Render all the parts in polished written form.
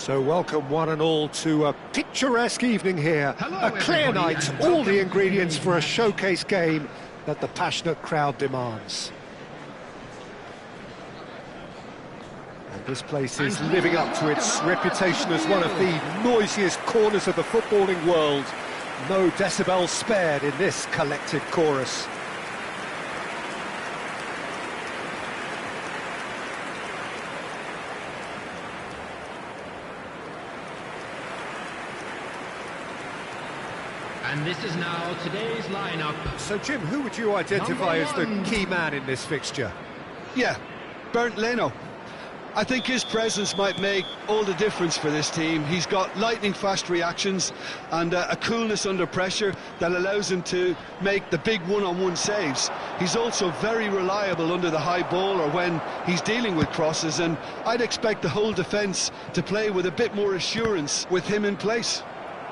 So welcome one and all to a picturesque evening here. Hello, a clear everybody, night, and all the welcome ingredients to for a the showcase game that the passionate crowd demands. And this place is living up to its reputation as one of the noisiest corners of the footballing world. No decibels spared in this collective chorus. And this is now today's lineup. So, Jim, who would you identify as the key man in this fixture? Yeah, Bernd Leno. I think his presence might make all the difference for this team. He's got lightning-fast reactions and a coolness under pressure that allows him to make the big one-on-one saves. He's also very reliable under the high ball or when he's dealing with crosses, and I'd expect the whole defence to play with a bit more assurance with him in place.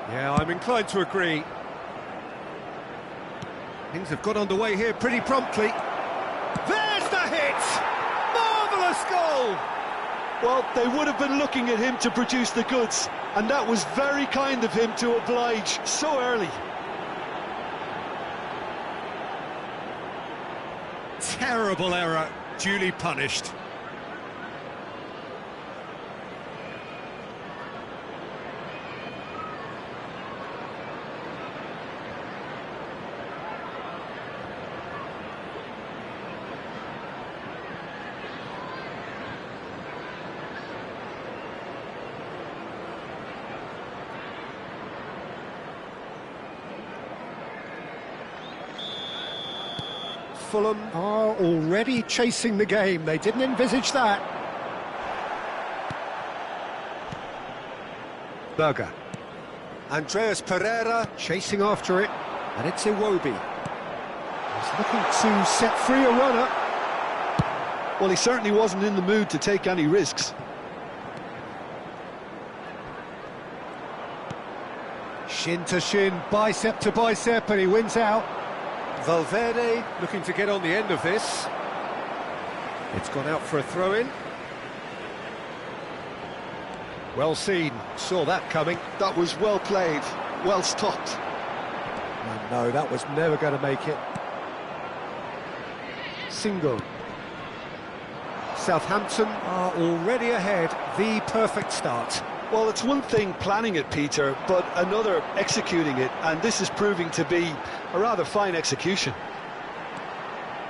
Yeah, I'm inclined to agree. Things have got underway here pretty promptly. There's the hit! Marvellous goal! Well, they would have been looking at him to produce the goods, and that was very kind of him to oblige so early. Terrible error, duly punished. Fulham are already chasing the game. They didn't envisage that. Berger. Andreas Pereira chasing after it. And it's Iwobi. He's looking to set free a runner. Well, he certainly wasn't in the mood to take any risks. Shin to shin, bicep to bicep, and he wins out. Valverde looking to get on the end of this. It's gone out for a throw-in. Well seen, saw that coming. That was well played, well stopped. And no, that was never going to make it. Single. Southampton are already ahead, the perfect start. Well, it's one thing planning it, Peter, but another executing it, and this is proving to be a rather fine execution.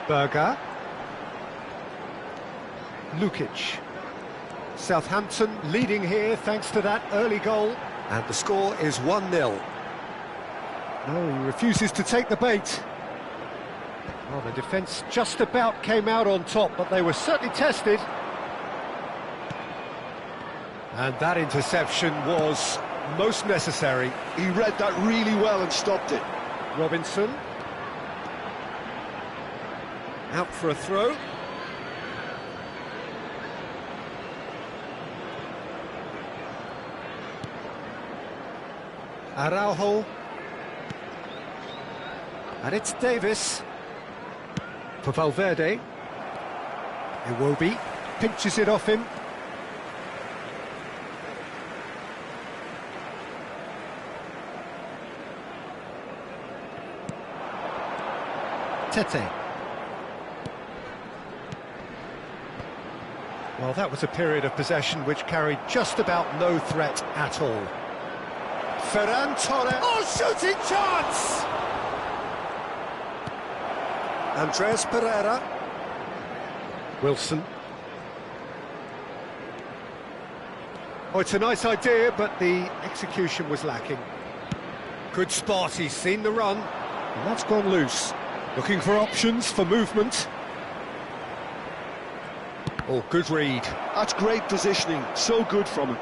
Berger. Lukic. Southampton leading here thanks to that early goal, and the score is 1-0. No, he refuses to take the bait. Well, the defence just about came out on top, but they were certainly tested. And that interception was most necessary. He read that really well and stopped it. Robinson. Out for a throw. Araujo. And it's Davis. For Valverde. Iwobi pinches it off him. Tete. Well, that was a period of possession which carried just about no threat at all. Ferran Torres. Oh, shooting chance! Andreas Pereira. Wilson. Oh, it's a nice idea, but the execution was lacking. Good spot, he's seen the run, and that's gone loose. Looking for options for movement. Oh, good read. That's great positioning, so good from him.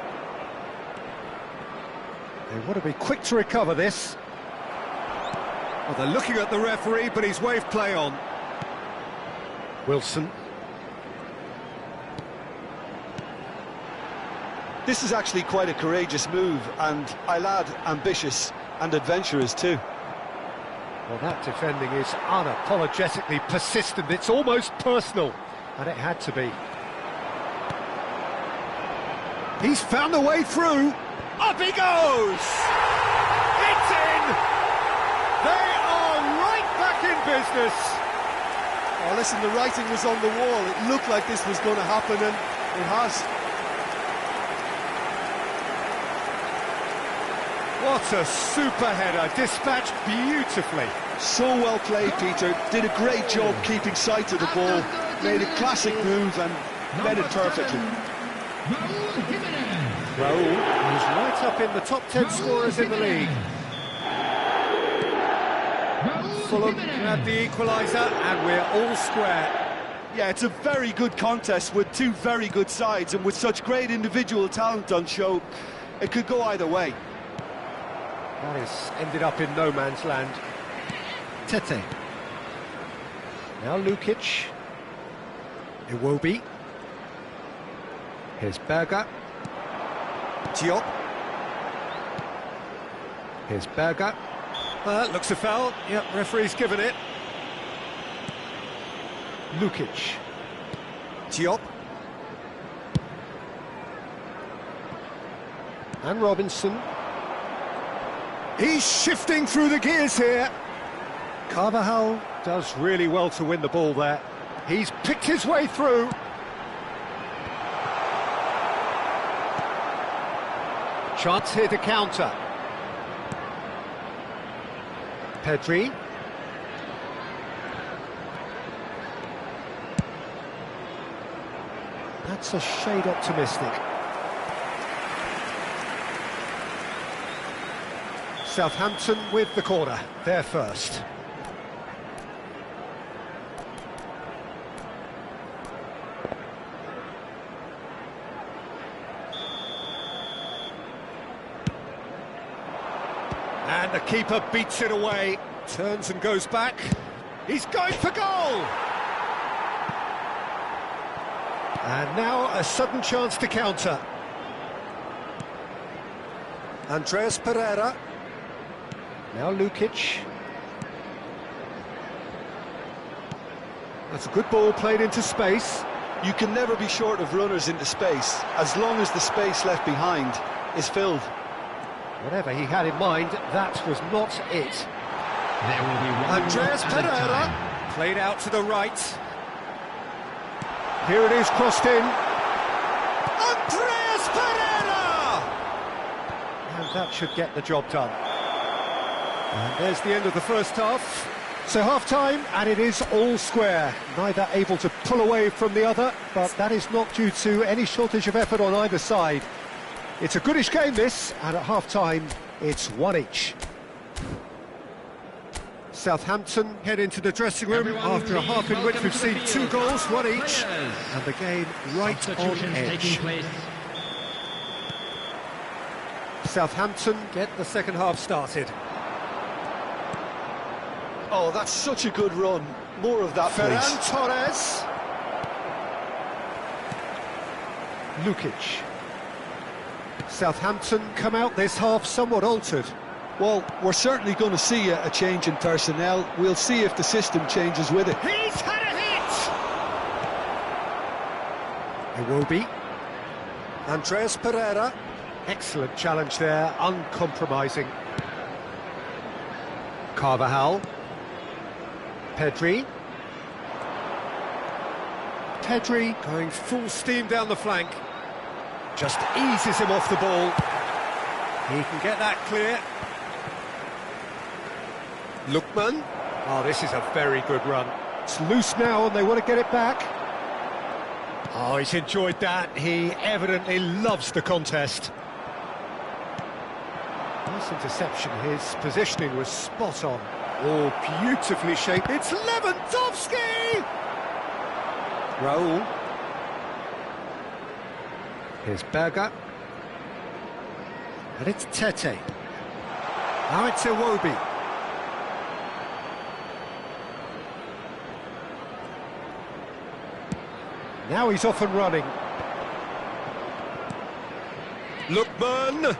They want to be quick to recover this. Oh, they're looking at the referee, but he's waved play on. Wilson. This is actually quite a courageous move, and I'll add ambitious and adventurous too. Well, that defending is unapologetically persistent. It's almost personal, and it had to be. He's found a way through. Up he goes! It's in! They are right back in business. Oh, listen, the writing was on the wall. It looked like this was going to happen, and it has. What a super header, dispatched beautifully. So well played, Peter. Did a great job keeping sight of the ball. Made a classic move and met it perfectly. Raul is right up in the top 10 scorers in the league. Fulham grab the equaliser, and we're all square. Yeah, it's a very good contest with two very good sides, and with such great individual talent on show, it could go either way. That has ended up in no man's land. Tete. Now Lukic. Iwobi. Here's Berger. Diop. Here's Berger. Looks a foul. Yep, referee's given it. Lukic. Diop. And Robinson. He's shifting through the gears here. Carvajal does really well to win the ball there. He's picked his way through. Chance here to counter. Pedri. That's a shade optimistic. Southampton with the corner, they're first. And the keeper beats it away, turns and goes back. He's going for goal! And now a sudden chance to counter. Andreas Pereira. Now Lukic. That's a good ball played into space. You can never be short of runners into space, as long as the space left behind is filled. Whatever he had in mind, that was not it. There will be one Andreas at a Pereira. time. Played out to the right. Here it is, crossed in. Andreas Pereira! And that should get the job done. And there's the end of the first half. So half-time, and it is all square. Neither able to pull away from the other, but that is not due to any shortage of effort on either side. It's a goodish game, this, and at half-time, it's one each. Southampton head into the dressing room after a half in which we've seen 2 goals, one each, and the game right on edge. Southampton get the second half started. Oh, that's such a good run. More of that, please. Ferran Torres. Lukic. Southampton come out this half somewhat altered. Well, we're certainly going to see a change in personnel. We'll see if the system changes with it. He's had a hit! Iwobi. Andreas Pereira. Excellent challenge there, uncompromising. Carvajal. Pedri. Pedri going full steam down the flank. Just eases him off the ball. He can get that clear. Lookman. Oh, this is a very good run. It's loose now and they want to get it back. Oh, he's enjoyed that. He evidently loves the contest. Nice interception. His positioning was spot on. Oh, beautifully shaped. It's Lewandowski! Raul. Here's Berger. And it's Tete. Now it's Iwobi. Now he's off and running. Lookman!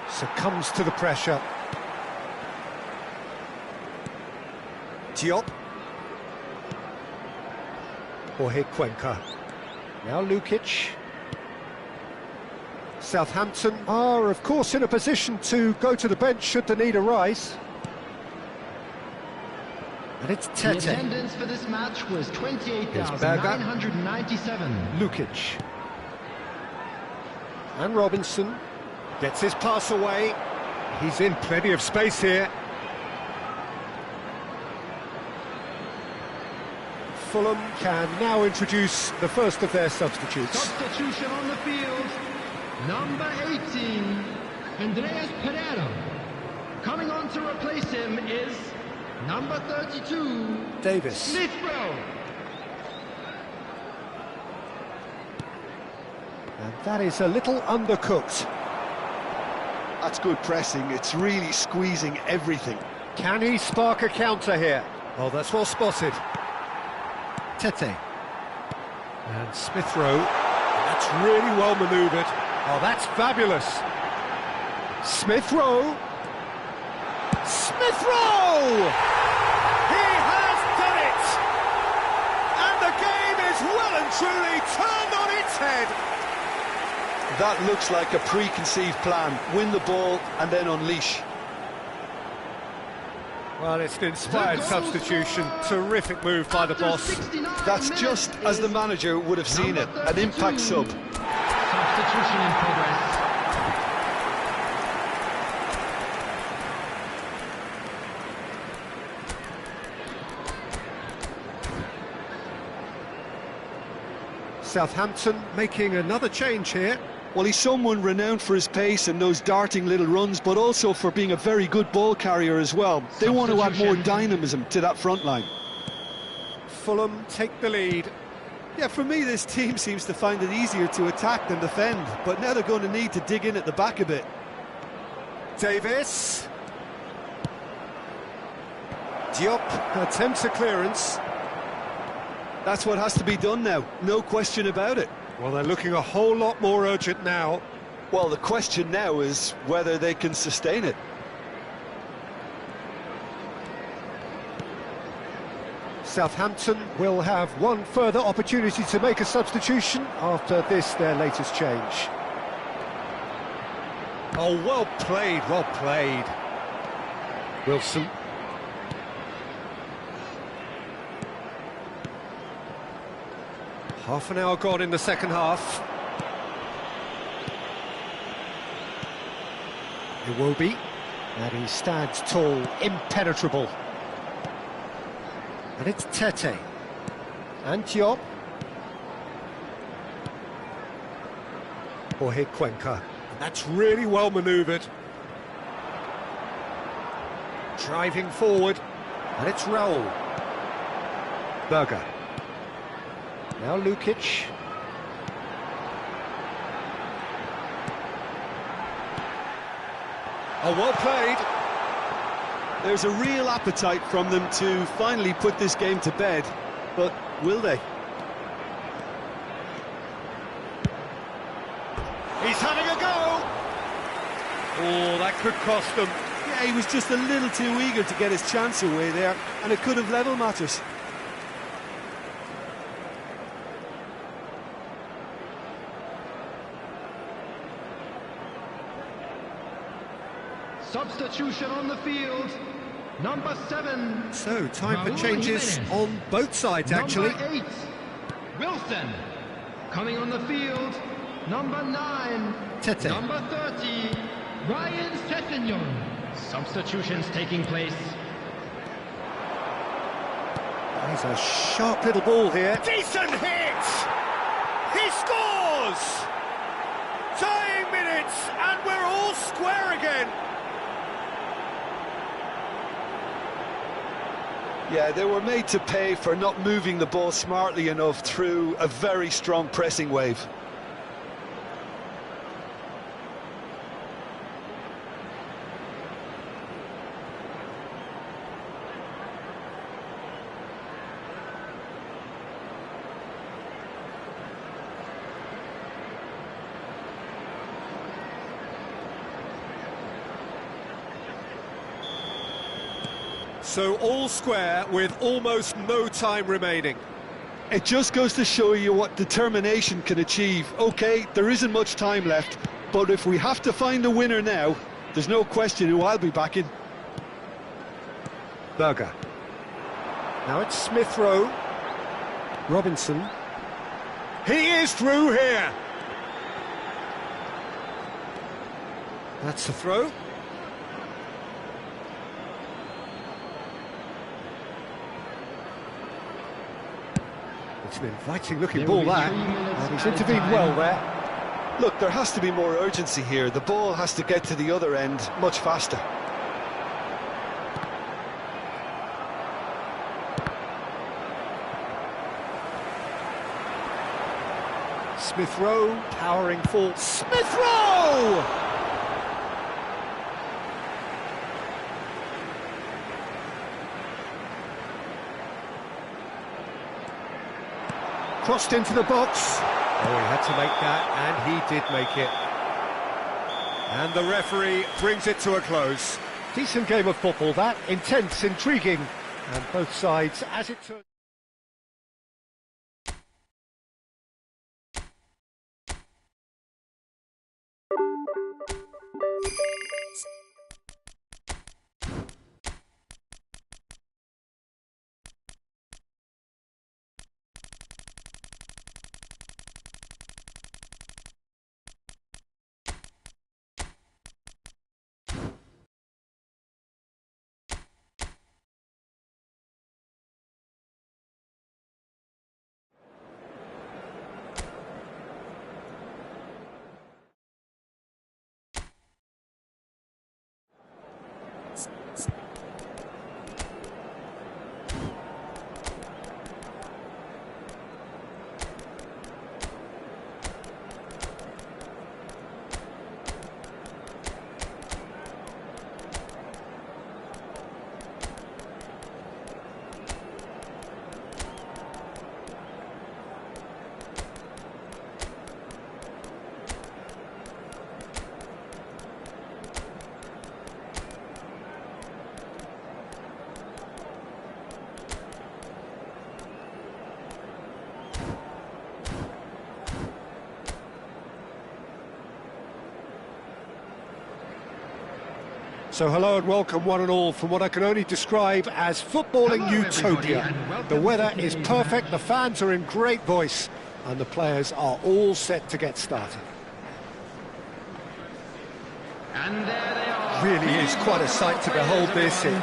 Succumbs to the pressure. Diop. Jorge Cuenca. Now Lukic. Southampton are, of course, in a position to go to the bench should the need arise. And it's Tete. The attendance for this match was 28,997. Lukic. And Robinson gets his pass away. He's in plenty of space here. Fulham can now introduce the first of their substitutes. Substitution on the field. Number 18, Andreas Pereira. Coming on to replace him is number 32, Davis. Smith Rowe. And that is a little undercooked. That's good pressing. It's really squeezing everything. Can he spark a counter here? Oh, that's well spotted. Tete. And Smith Rowe. That's really well manoeuvred. Oh, that's fabulous. Smith Rowe. Smith Rowe! He has done it! And the game is well and truly turned on its head. That looks like a preconceived plan. Win the ball and then unleash. Well, it's an inspired substitution. Terrific move by the boss. That's just as the manager would have seen it. An impact sub. Substitution in progress. Southampton making another change here. Well, he's someone renowned for his pace and those darting little runs, but also for being a very good ball carrier as well. They want to add more dynamism to that front line. Fulham take the lead. Yeah, for me, this team seems to find it easier to attack than defend, but now they're going to need to dig in at the back a bit. Davis. Diop attempts a clearance. That's what has to be done now, no question about it. Well, they're looking a whole lot more urgent now. Well, the question now is whether they can sustain it. Southampton will have one further opportunity to make a substitution after this, their latest change. Oh, well played, well played. Wilson. Half an hour gone in the second half. Iwobi, and he stands tall, impenetrable. And it's Tete. And Diop. Jorge Cuenca. And that's really well manoeuvred. Driving forward. And it's Raul. Berger. Now Lukic. Oh, well played. There's a real appetite from them to finally put this game to bed, but will they? He's having a go! Oh, that could cost them. Yeah, he was just a little too eager to get his chance away there, and it could have level matters. Substitution on the field, number 7. So, time for Raul changes Jimenez. on both sides, actually. Number 8, Wilson. Coming on the field, number 9, Tete. number 30, Ryan Sessegnon. Substitutions taking place. There's a sharp little ball here. Decent hit! He scores! Dying minutes, and we're all square again. Yeah, they were made to pay for not moving the ball smartly enough through a very strong pressing wave. So all square with almost no time remaining. It just goes to show you what determination can achieve. Okay, there isn't much time left, but if we have to find a winner now, there's no question who I'll be backing. Berger. Now it's Smith Rowe. Robinson. He is through here. That's the throw. It's an inviting looking ball that, and he's intervened well there. Look, there has to be more urgency here. The ball has to get to the other end much faster. Smith Rowe, powering forward. Smith Rowe! Crossed into the box. Oh, he had to make that, and he did make it. And the referee brings it to a close. Decent game of football, that. Intense, intriguing, and both sides, as it turned. So hello and welcome one and all from what I can only describe as footballing utopia. The weather is perfect, the fans are in great voice, and the players are all set to get started. And there they are. Really is quite a sight to behold this. It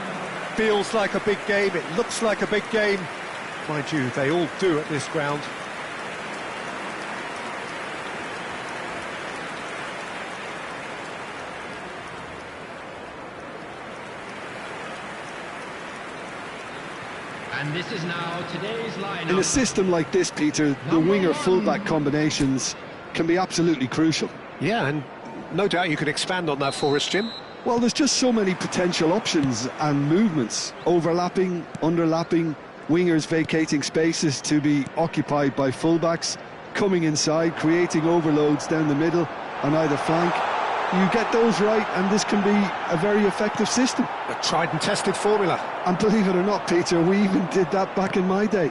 feels like a big game, it looks like a big game. Mind you, they all do at this ground. And this is now today's lineup. In a system like this, Peter, the winger-fullback combinations can be absolutely crucial. Yeah, and no doubt you could expand on that for us, Jim. Well, there's just so many potential options and movements. Overlapping, underlapping, wingers vacating spaces to be occupied by fullbacks, coming inside, creating overloads down the middle on either flank. You get those right and this can be a very effective system. A tried and tested formula. And believe it or not, Peter, we even did that back in my day.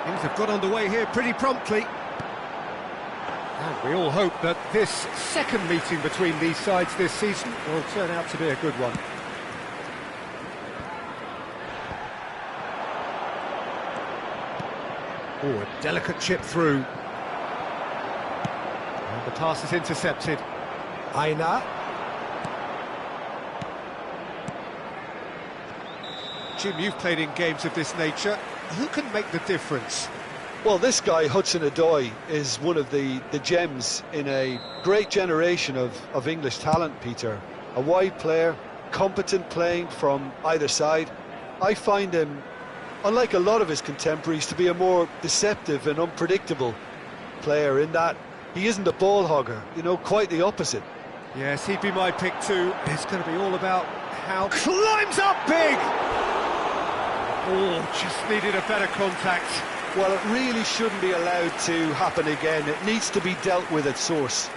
Things have got underway here pretty promptly. And we all hope that this second meeting between these sides this season will turn out to be a good one. Oh, a delicate chip through. And the pass is intercepted. Aina. Jim, you've played in games of this nature. Who can make the difference? Well, this guy, Hudson-Odoi, is one of the gems in a great generation of English talent, Peter. A wide player, competent playing from either side. I find him, unlike a lot of his contemporaries, to be a more deceptive and unpredictable player in that he isn't a ball hogger, you know, quite the opposite. Yes, he'd be my pick too. It's going to be all about how... Climbs up big! Oh, just needed a better contact. Well, it really shouldn't be allowed to happen again. It needs to be dealt with at source.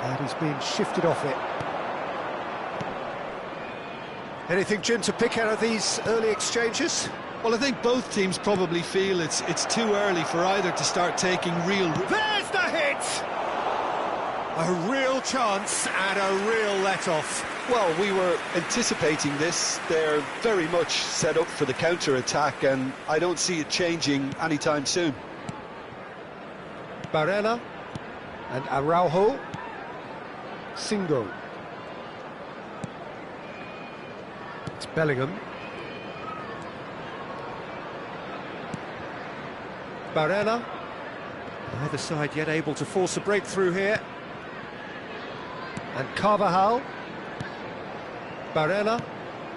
And he's being shifted off it. Anything, Jim, to pick out of these early exchanges? Well, I think both teams probably feel it's too early for either to start taking real... There's the hit! A real chance and a real let-off. Well, we were anticipating this. They're very much set up for the counter-attack, and I don't see it changing anytime soon. Barella and Araujo. Singo. It's Bellingham. Barella. Neither side yet able to force a breakthrough here. And Carvajal. Barella.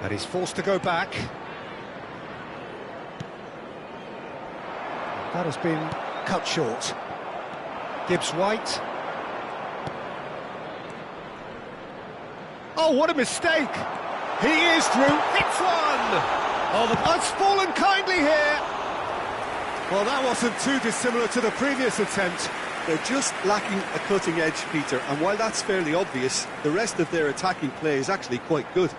And he's forced to go back. That has been cut short. Gibbs-White. Oh, what a mistake! He is through, hits one! Oh, that's fallen kindly here! Well, that wasn't too dissimilar to the previous attempt. They're just lacking a cutting edge, Peter, and while that's fairly obvious, the rest of their attacking play is actually quite good.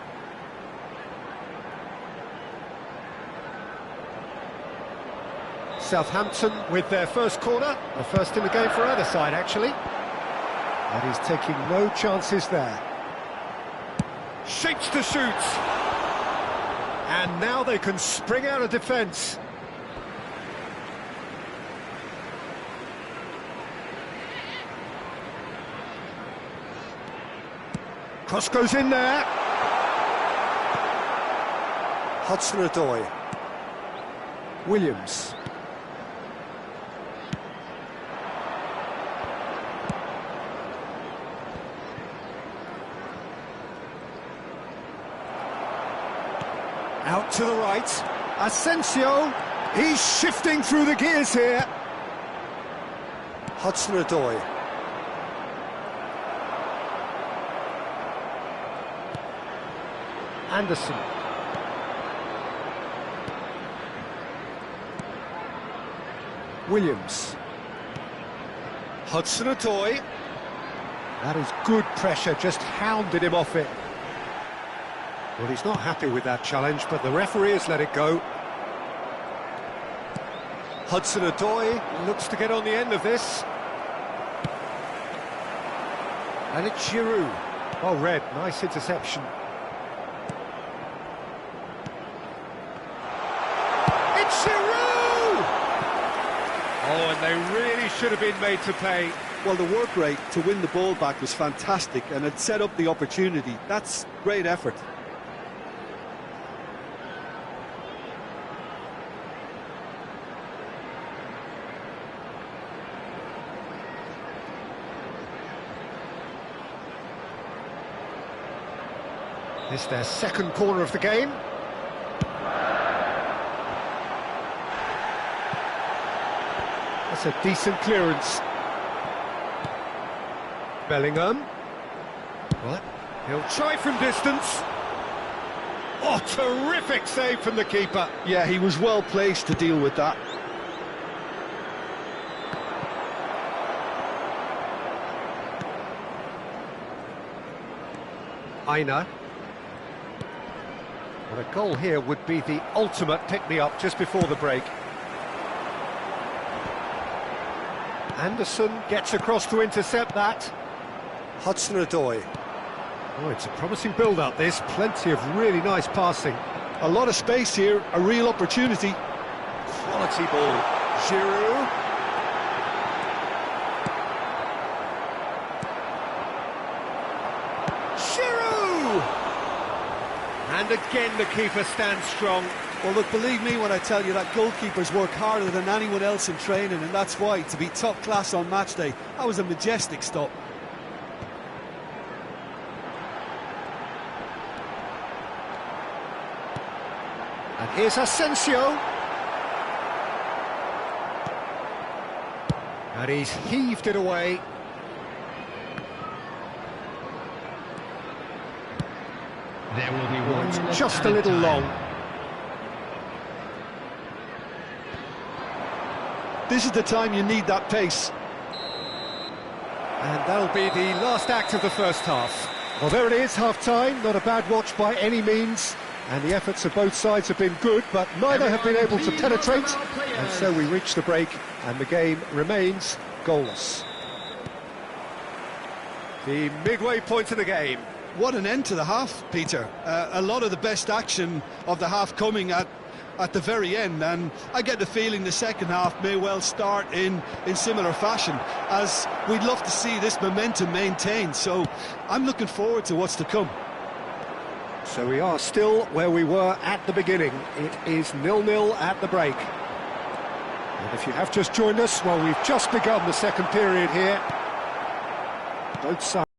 Southampton with their first corner, the first in the game for either side, actually. And he's taking no chances there. Shapes to shoot. And now they can spring out of defence. Cross goes in there. Hudson-Odoi. Williams. Out to the right, Asensio, he's shifting through the gears here. Hudson-Odoi. Anderson. Williams. Hudson-Odoi. That is good pressure, just hounded him off it. Well, he's not happy with that challenge, but the referee has let it go. Hudson-Odoi looks to get on the end of this. And it's Giroud. Oh, red, nice interception. It's Giroud! Oh, and they really should have been made to pay. Well, the work rate to win the ball back was fantastic, and it set up the opportunity. That's great effort. This is their second corner of the game. That's a decent clearance. Bellingham. What? He'll try from distance. Oh, terrific save from the keeper. Yeah, he was well placed to deal with that. Aina. Well, a goal here would be the ultimate pick-me-up just before the break. Anderson gets across to intercept that. Hudson-Odoi. Oh, it's a promising build-up, this. Plenty of really nice passing. A lot of space here, a real opportunity. Quality ball. Giroud. And again the keeper stands strong. Well, look, believe me when I tell you that goalkeepers work harder than anyone else in training, and that's why, to be top class on match day, that was a majestic stop. And here's Asensio. And he's heaved it away. There will be one. Just a little long. This is the time you need that pace. And that'll be the last act of the first half. Well, there it is, half-time. Not a bad watch by any means. And the efforts of both sides have been good, but neither have been able to penetrate. And so we reach the break, and the game remains goalless. The midway point of the game. What an end to the half, Peter. A lot of the best action of the half coming at the very end, and I get the feeling the second half may well start in similar fashion, as we'd love to see this momentum maintained. So I'm looking forward to what's to come. So we are still where we were at the beginning. It is 0-0 at the break. And if you have just joined us, well, we've just begun the second period here. Both sides.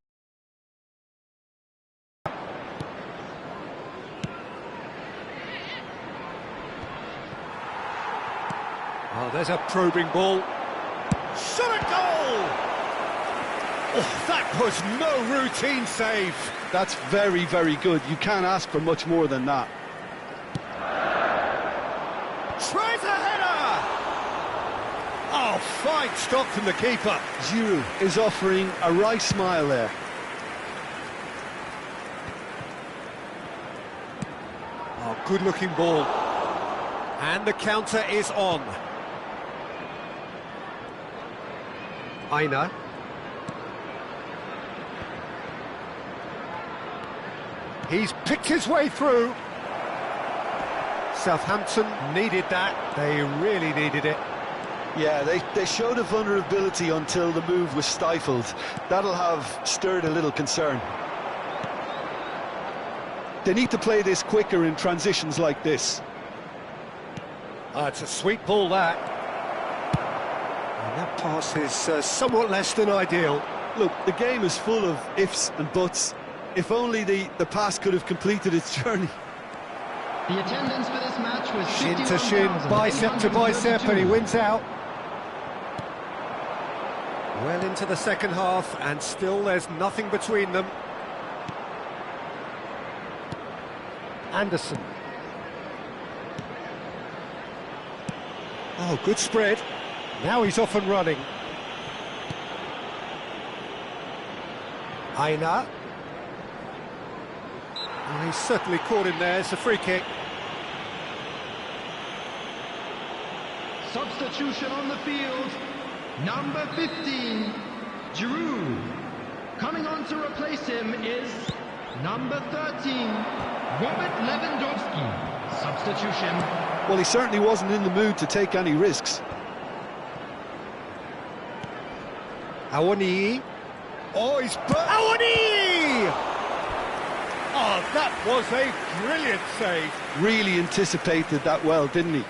Oh, there's a probing ball. Shot a goal! Oh, that was no routine save. That's very, very good. You can't ask for much more than that. Tries a header! Oh, fine stop from the keeper. Giroud is offering a wry smile there. Oh, good-looking ball. And the counter is on. Aina. He's picked his way through. Southampton needed that. They really needed it. Yeah, they showed a vulnerability until the move was stifled. That'll have stirred a little concern. They need to play this quicker in transitions like this. It's a sweet ball, that. And that pass is somewhat less than ideal. Look, the game is full of ifs and buts. If only the pass could have completed its journey. The attendance for this match was Shin to shin, bicep to bicep, and he wins out. Well into the second half, and still there's nothing between them. Anderson. Oh, good spread. Now he's off and running. Aina. Oh, he's certainly caught him there. It's a free kick. Substitution on the field. Number 15, Giroud. Coming on to replace him is number 13, Robert Lewandowski. Substitution. Well, he certainly wasn't in the mood to take any risks. Awani. Oh, he's... Awani! Oh, that was a brilliant save. Really anticipated that well, didn't he?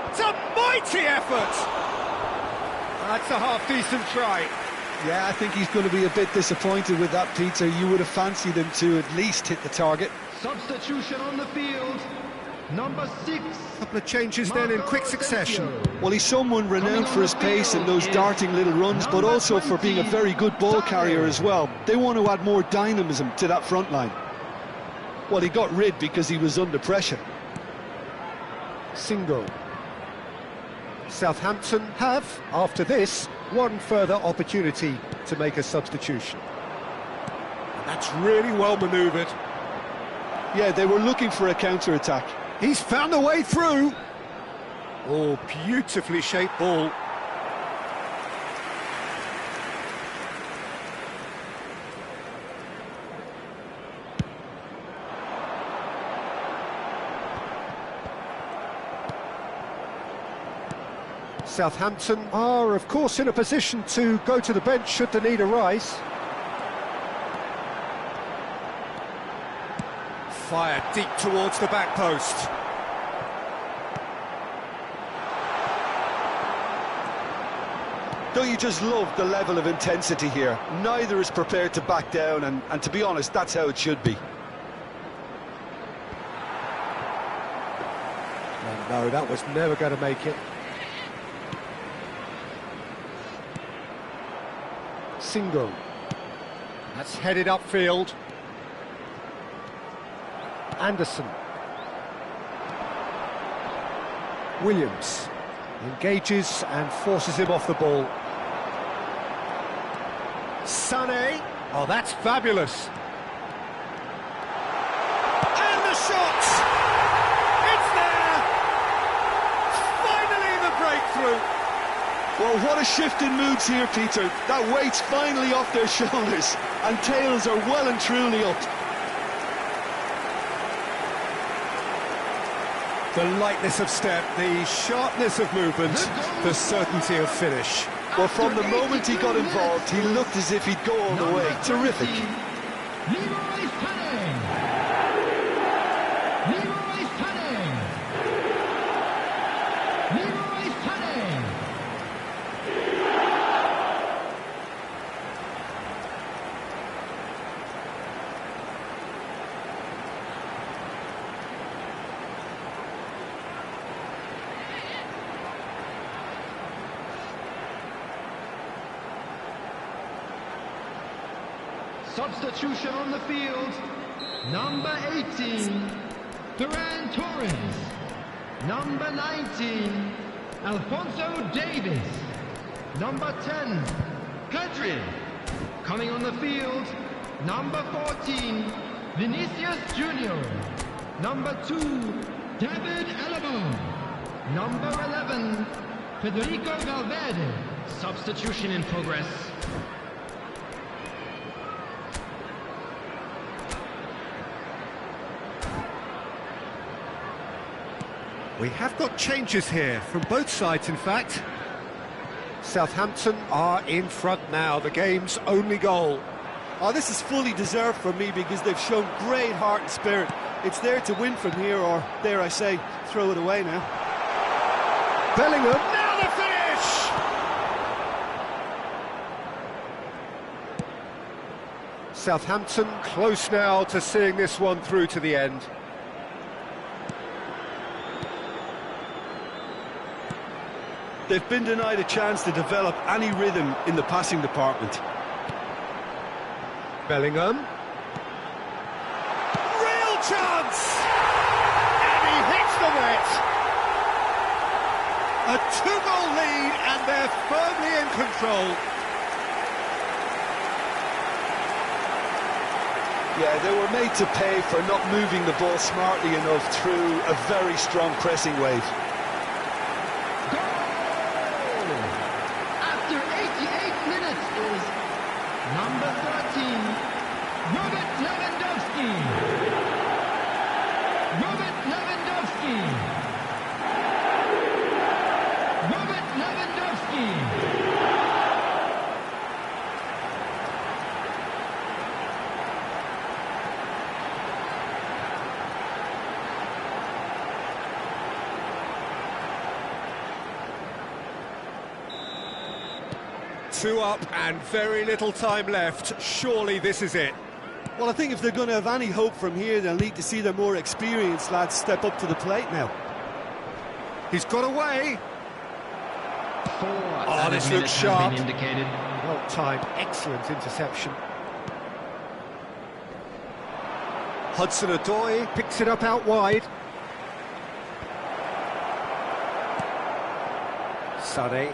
It's a mighty effort! That's a half-decent try. Yeah, I think he's going to be a bit disappointed with that, Peter. You would have fancied him to at least hit the target. Substitution on the field, number 6. A couple of changes then in quick succession. Well, he's someone renowned for his pace and those darting little runs, but also for being a very good ball carrier as well. They want to add more dynamism to that front line. Well, he got rid because he was under pressure. Single. Southampton have, after this, one further opportunity to make a substitution. And that's really well manoeuvred. Yeah, they were looking for a counter-attack. He's found a way through. Oh, beautifully shaped ball. Southampton are, of course, in a position to go to the bench should the need arise. Fired deep towards the back post. Don't you just love the level of intensity here? Neither is prepared to back down, and to be honest, that's how it should be. Oh, no, that was never going to make it. Single. That's headed upfield. Anderson. Williams engages and forces him off the ball. Sané. Oh, that's fabulous. And the shot! It's there! Finally the breakthrough! Well, what a shift in moods here, Peter. That weight's finally off their shoulders, and tails are well and truly up. The lightness of step, the sharpness of movement, the certainty of finish. Well, from the moment he got involved, he looked as if he'd go all the way. Terrific. Substitution on the field, number 18, Ferran Torres. Number 19, Alphonso Davies. Number 10, Kadri. Coming on the field, number 14, Vinicius Junior. Number 2, David Alaba. Number 11, Federico Valverde. Substitution in progress. We have got changes here, from both sides in fact. Southampton are in front now, the game's only goal. Oh, this is fully deserved for me because they've shown great heart and spirit. It's there to win from here, or dare I say, throw it away now. Bellingham, now the finish! Southampton close now to seeing this one through to the end. They've been denied a chance to develop any rhythm in the passing department. Bellingham. Real chance! And he hits the net! A two-goal lead and they're firmly in control. Yeah, they were made to pay for not moving the ball smartly enough through a very strong pressing wave. Number 13, Robert Lewandowski. Robert Lewandowski. Robert Lewandowski. Two up and very little time left. Surely this is it. Well, I think if they're going to have any hope from here, they'll need to see their more experienced lads step up to the plate now. He's got away. Oh, this looks sharp. Indicated. Well timed, excellent interception. Hudson-Odoi picks it up out wide. Sané.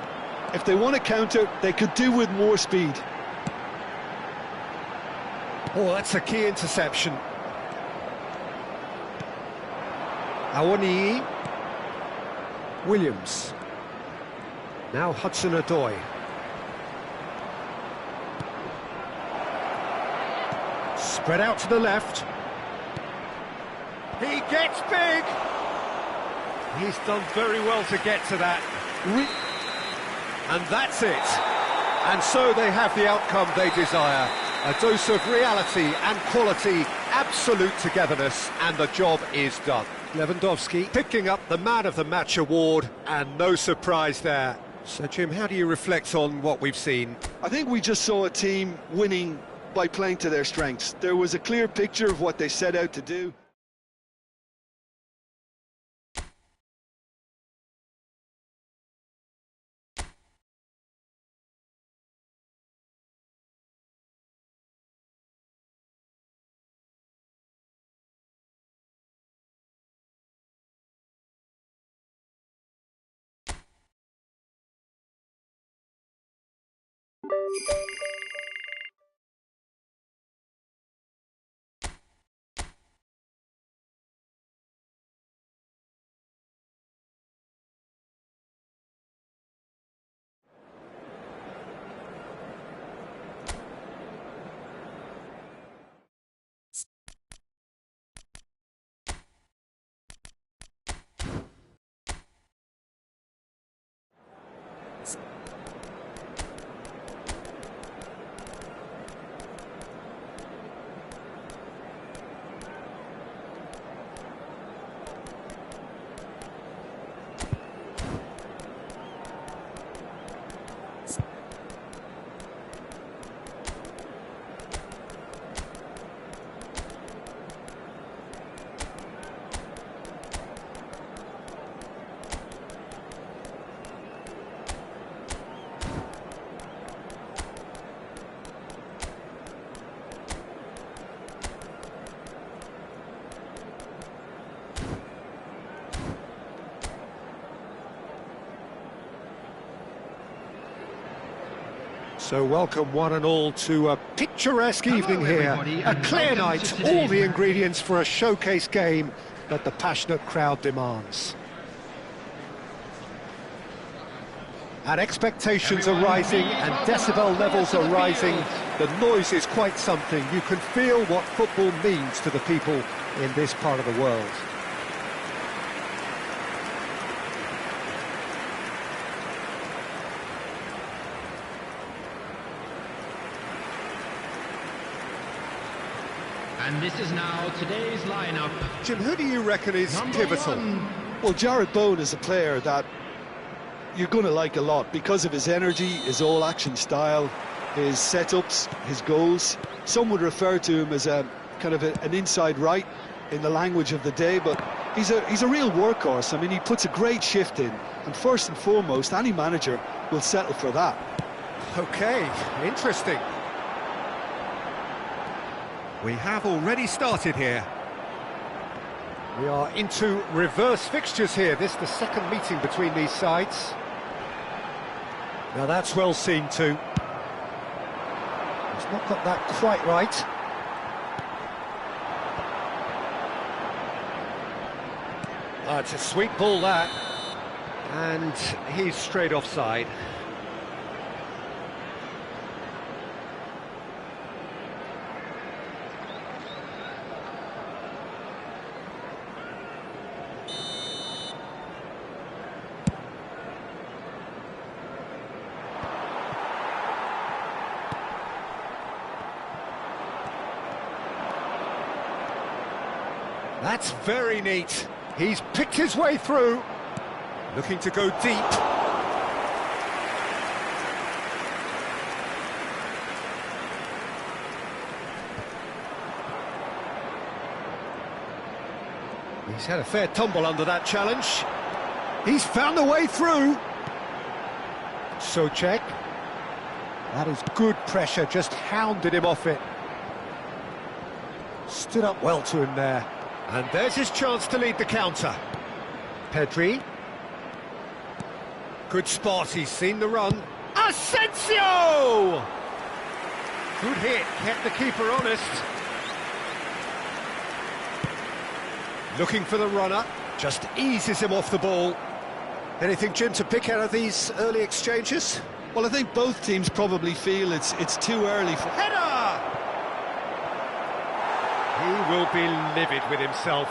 If they want to counter, they could do with more speed. Oh, that's a key interception. Awoniyi. Williams. Now Hudson-Odoi. Spread out to the left. He gets big. He's done very well to get to that. And that's it. And so they have the outcome they desire. A dose of reality and quality, absolute togetherness, and the job is done. Lewandowski picking up the Man of the Match award, and no surprise there. So, Jim, how do you reflect on what we've seen? I think we just saw a team winning by playing to their strengths. There was a clear picture of what they set out to do. So welcome one and all to a picturesque evening here. A clear night, all the ingredients for a showcase game that the passionate crowd demands. And expectations are rising and decibel levels are rising. The noise is quite something. You can feel what football means to the people in this part of the world. And this is now today's lineup. Jim, who do you reckon is pivotal? Well, Jarrod Bowen is a player that you're going to like a lot because of his energy, his all-action style, his setups, his goals. Some would refer to him as a kind of an inside right in the language of the day, but he's a real workhorse. I mean, he puts a great shift in, and first and foremost, any manager will settle for that. Okay, interesting. We have already started here. We are into reverse fixtures here. This is the second meeting between these sides. Now that's well seen too. He's not got that quite right. Oh, it's a sweet ball that. And he's straight offside. That's very neat. He's picked his way through. Looking to go deep. He's had a fair tumble under that challenge. He's found a way through. Souček. That is good pressure, just hounded him off it. Stood up well to him there. And there's his chance to lead the counter. Pedri. Good spot, he's seen the run. Asensio! Good hit, kept the keeper honest. Looking for the runner, just eases him off the ball. Anything, Jim, to pick out of these early exchanges? Well, I think both teams probably feel it's too early for... Header! He will be livid with himself.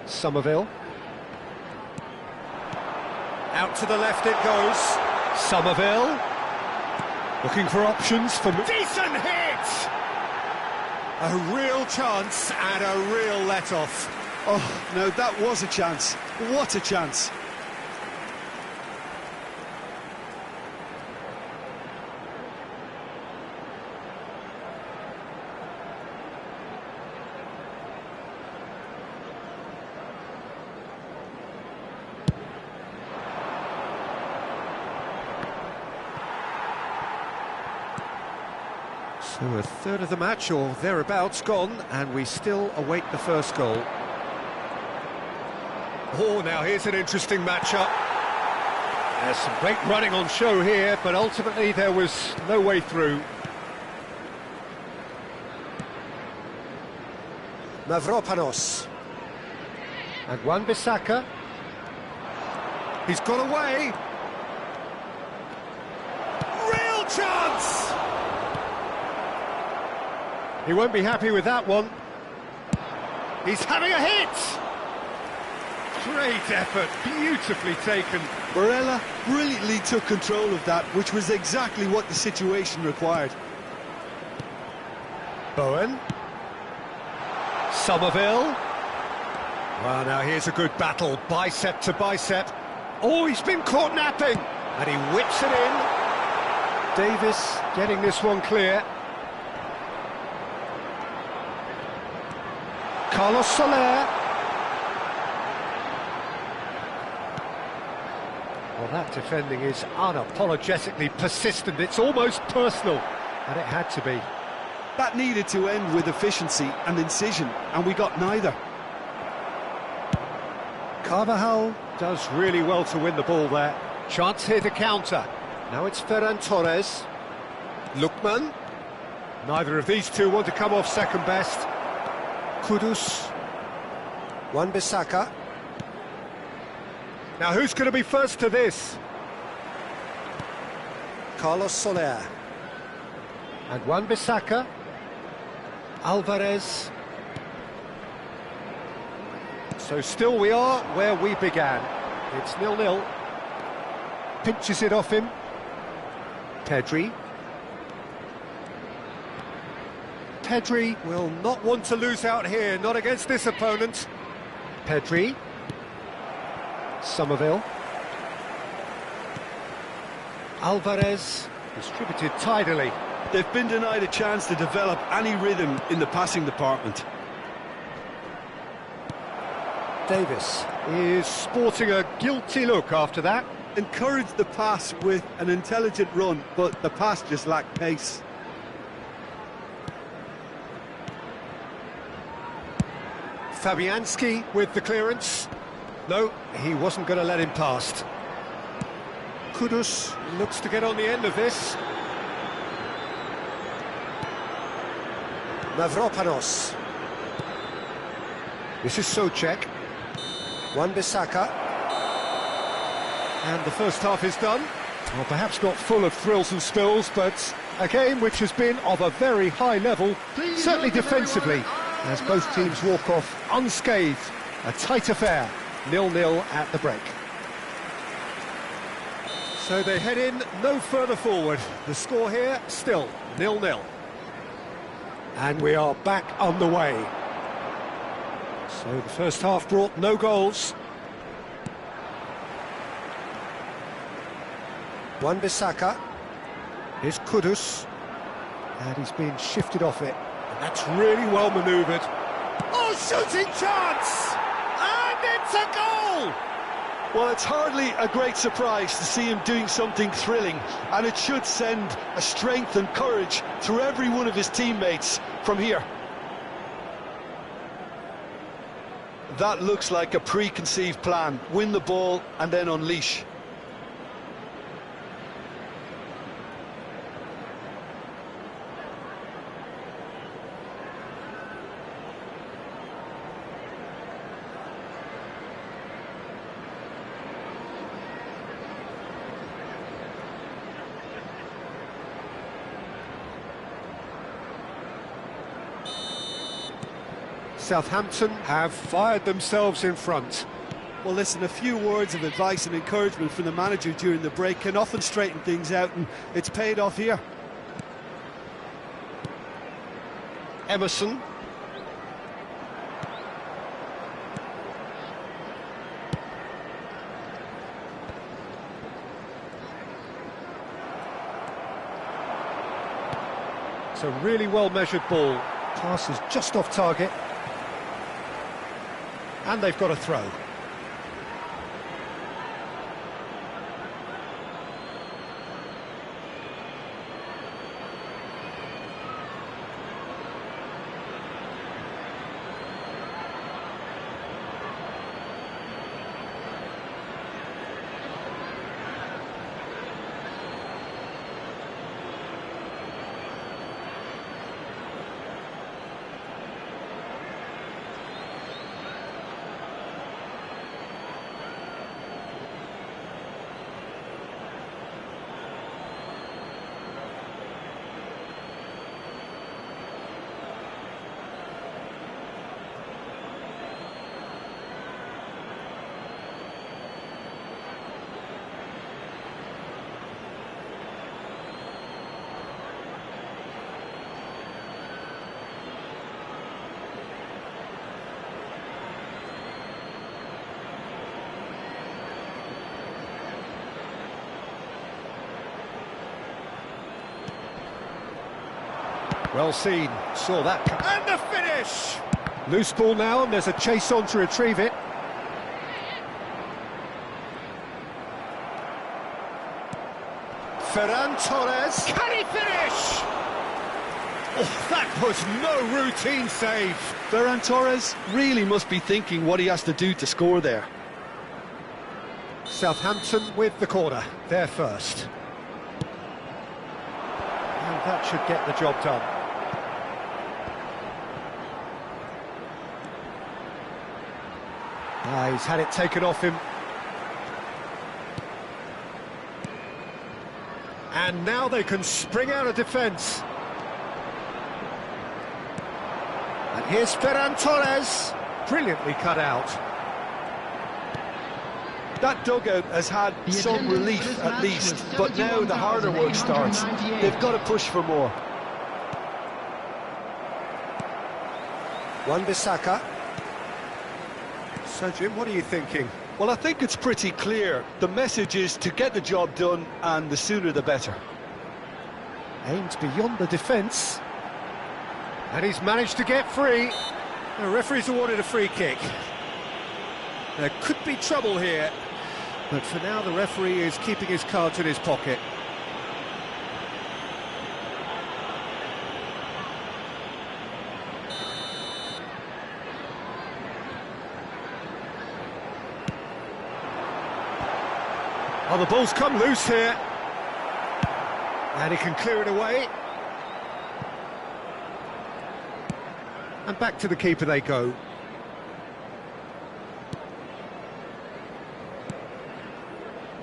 Somerville. Out to the left it goes. Somerville. Looking for options for... Decent hit! A real chance and a real let-off. Oh, no, that was a chance. What a chance. So a third of the match or thereabouts gone, and we still await the first goal. Oh, now here's an interesting matchup. There's some great running on show here, but ultimately there was no way through. Mavropanos. And Wan-Bissaka. He's got away. Real chance! He won't be happy with that one. He's having a hit! Great effort, beautifully taken. Barella brilliantly took control of that, which was exactly what the situation required. Bowen. Somerville. Well, now here's a good battle, bicep to bicep. Oh, he's been caught napping! And he whips it in. Davis getting this one clear. Carlos Soler. Well, that defending is unapologetically persistent. It's almost personal, and it had to be. That needed to end with efficiency and incision, and we got neither. Carvajal does really well to win the ball there. Chance here to counter. Now it's Ferran Torres. Lookman. Neither of these two want to come off second best. Kudus. Wan-Bissaka. Now who's going to be first to this? Carlos Soler. And Wan-Bissaka. Alvarez. So still we are where we began. It's 0-0. Pinches it off him. Pedri. Pedri will not want to lose out here, not against this opponent. Pedri. Somerville. Alvarez, distributed tidily. They've been denied a chance to develop any rhythm in the passing department. Davis is sporting a guilty look after that. Encouraged the pass with an intelligent run, but the pass just lacked pace. Fabianski with the clearance. No, he wasn't going to let him past. Kudus looks to get on the end of this. Mavropanos. This is Souček. Wan-Bissaka. And the first half is done. Well, perhaps not full of thrills and spills, but a game which has been of a very high level, certainly defensively, as both teams walk off unscathed. A tight affair, 0-0 at the break. So they head in no further forward. The score here, still 0-0. And we are back on the way. So the first half brought no goals. Wan-Bissaka. Here's Kudus. And he's been shifted off it. And that's really well manoeuvred. Oh, shooting chance! And it's a goal! Well, it's hardly a great surprise to see him doing something thrilling, and it should send a strength and courage through every one of his teammates from here. That looks like a preconceived plan. Win the ball and then unleash. Southampton have fired themselves in front. Well, listen, a few words of advice and encouragement from the manager during the break can often straighten things out, and it's paid off here. Emerson. It's a really well-measured ball. Pass is just off target. And they've got a throw. Well seen, saw that. And the finish! Loose ball now, and there's a chase on to retrieve it. Ferran Torres. Can he finish? Oh, that was no routine save. Ferran Torres really must be thinking what he has to do to score there. Southampton with the corner, they're first. And that should get the job done. He's had it taken off him. And now they can spring out of defence. And here's Ferran Torres, brilliantly cut out. That dugout has had some relief at least, but now the harder work starts. They've got to push for more. Wan-Bissaka. So Jim, what are you thinking? Well, I think it's pretty clear. The message is to get the job done, and the sooner the better. Aimed beyond the defence. And he's managed to get free. The referee's awarded a free kick. There could be trouble here, but for now the referee is keeping his cards in his pocket. Oh, the ball's come loose here. And he can clear it away. And back to the keeper they go.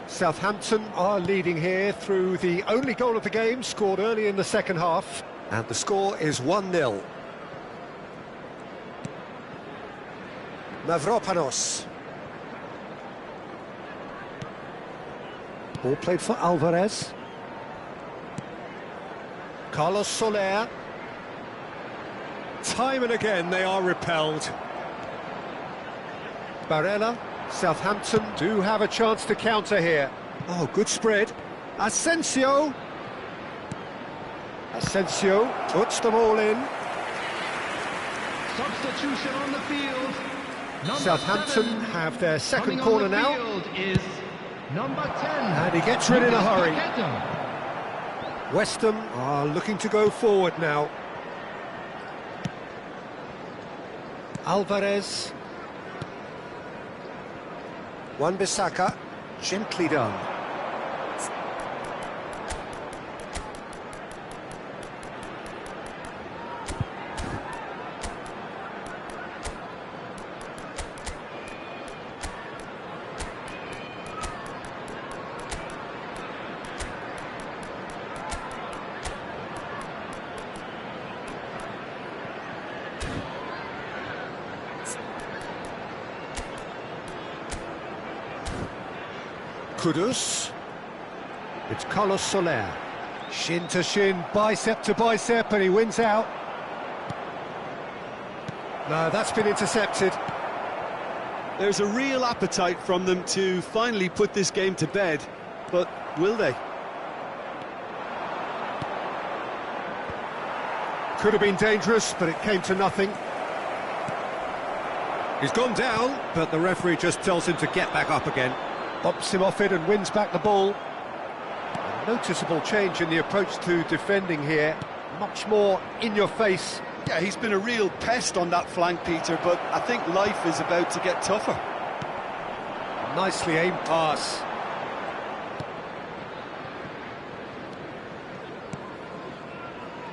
Southampton are leading here through the only goal of the game, scored early in the second half. And the score is 1-0. Mavropanos. Ball played for Alvarez. Carlos Soler. Time and again they are repelled. Barella. Southampton do have a chance to counter here. Oh, good spread. Asensio. Asensio puts them all in. Substitution on the field. Southampton have their second corner now. Is number 10. And he gets rid in a hurry. West Ham are looking to go forward now. Alvarez. Wan-Bissaka, gently done. Kudus. It's Carlos Soler. Shin to shin, bicep to bicep, and he wins out. No, that's been intercepted. There's a real appetite from them to finally put this game to bed, but will they? Could have been dangerous, but it came to nothing. He's gone down, but the referee just tells him to get back up again. Bops him off it and wins back the ball. A noticeable change in the approach to defending here. Much more in your face. Yeah, he's been a real pest on that flank, Peter, but I think life is about to get tougher. Nicely aimed pass.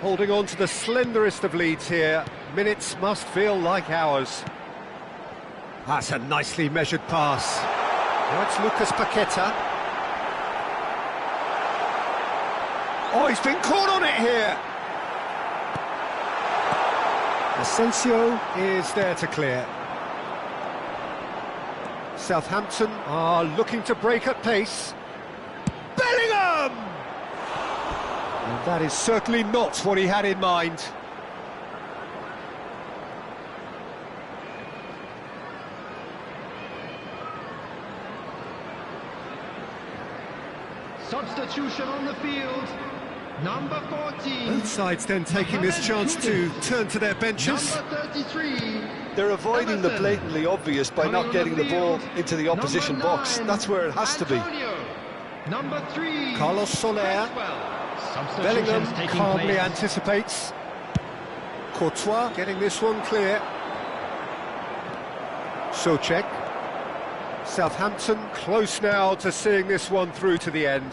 Holding on to the slenderest of leads here. Minutes must feel like hours. That's a nicely measured pass. Now it's Lucas Paqueta. Oh, he's been caught on it here. Asensio is there to clear. Southampton are looking to break at pace. Bellingham! And that is certainly not what he had in mind. Substitution on the field. Number 14. Both sides then taking this chance to turn to their benches. Number 33. They're avoiding the blatantly obvious by not getting the ball into the opposition box. That's where it has to be. Number 3. Carlos Soler. Bellingham calmly anticipates. Courtois getting this one clear. Souček. Southampton close now to seeing this one through to the end.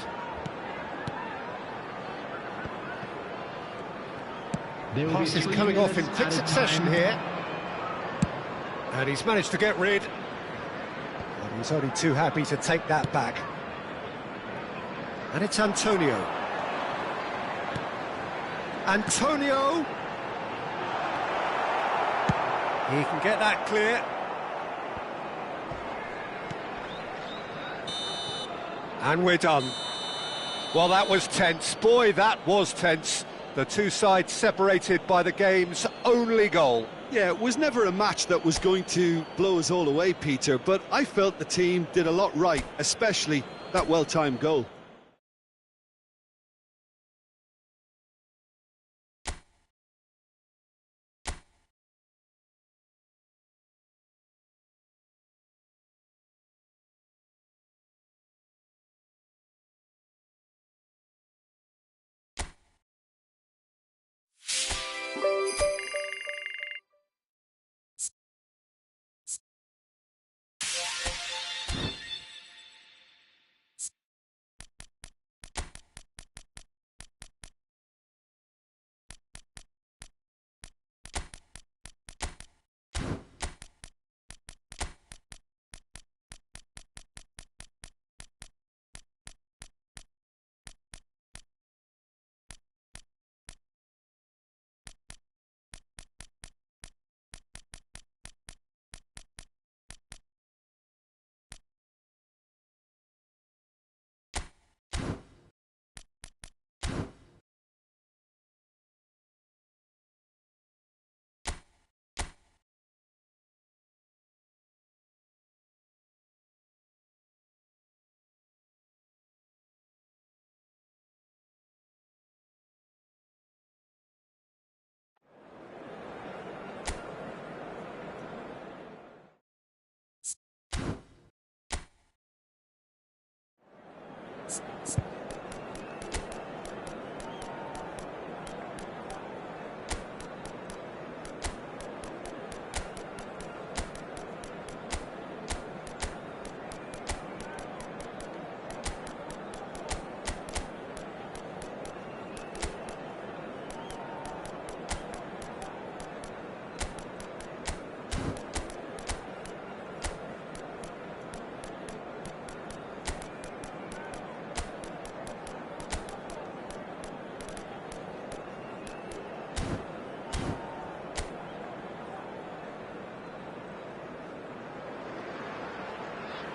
Passes coming off in quick succession here. And he's managed to get rid. And he's only too happy to take that back. And it's Antonio. Antonio! He can get that clear. And we're done. Well, that was tense. Boy, that was tense. The two sides separated by the game's only goal. Yeah, it was never a match that was going to blow us all away, Peter, but I felt the team did a lot right, especially that well-timed goal.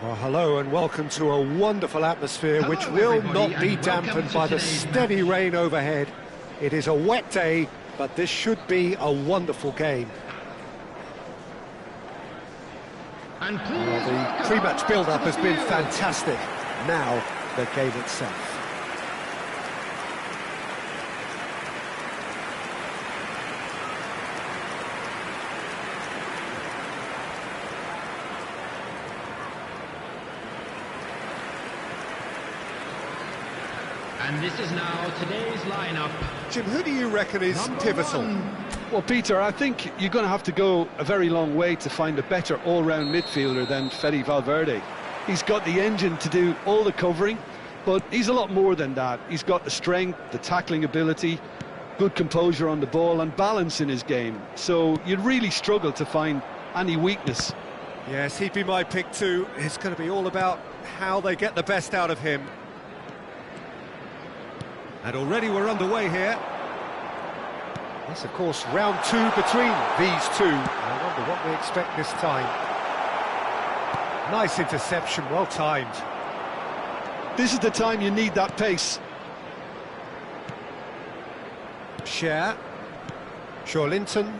Well, hello and welcome to a wonderful atmosphere which will not be dampened by the steady rain overhead. It is a wet day, but this should be a wonderful game. And The pre-match build-up has been fantastic. Now, the game itself. And this is now today's lineup. Jim, who do you reckon is pivotal? Well, Peter, I think you're going to have to go a very long way to find a better all-round midfielder than Fede Valverde. He's got the engine to do all the covering, but he's a lot more than that. He's got the strength, the tackling ability, good composure on the ball and balance in his game. So you'd really struggle to find any weakness. Yes, he'd be my pick too. It's going to be all about how they get the best out of him. And already we're underway here. Yes, of course, round two between these two. I wonder what we expect this time. Nice interception, well timed. This is the time you need that pace. Cher. Linton.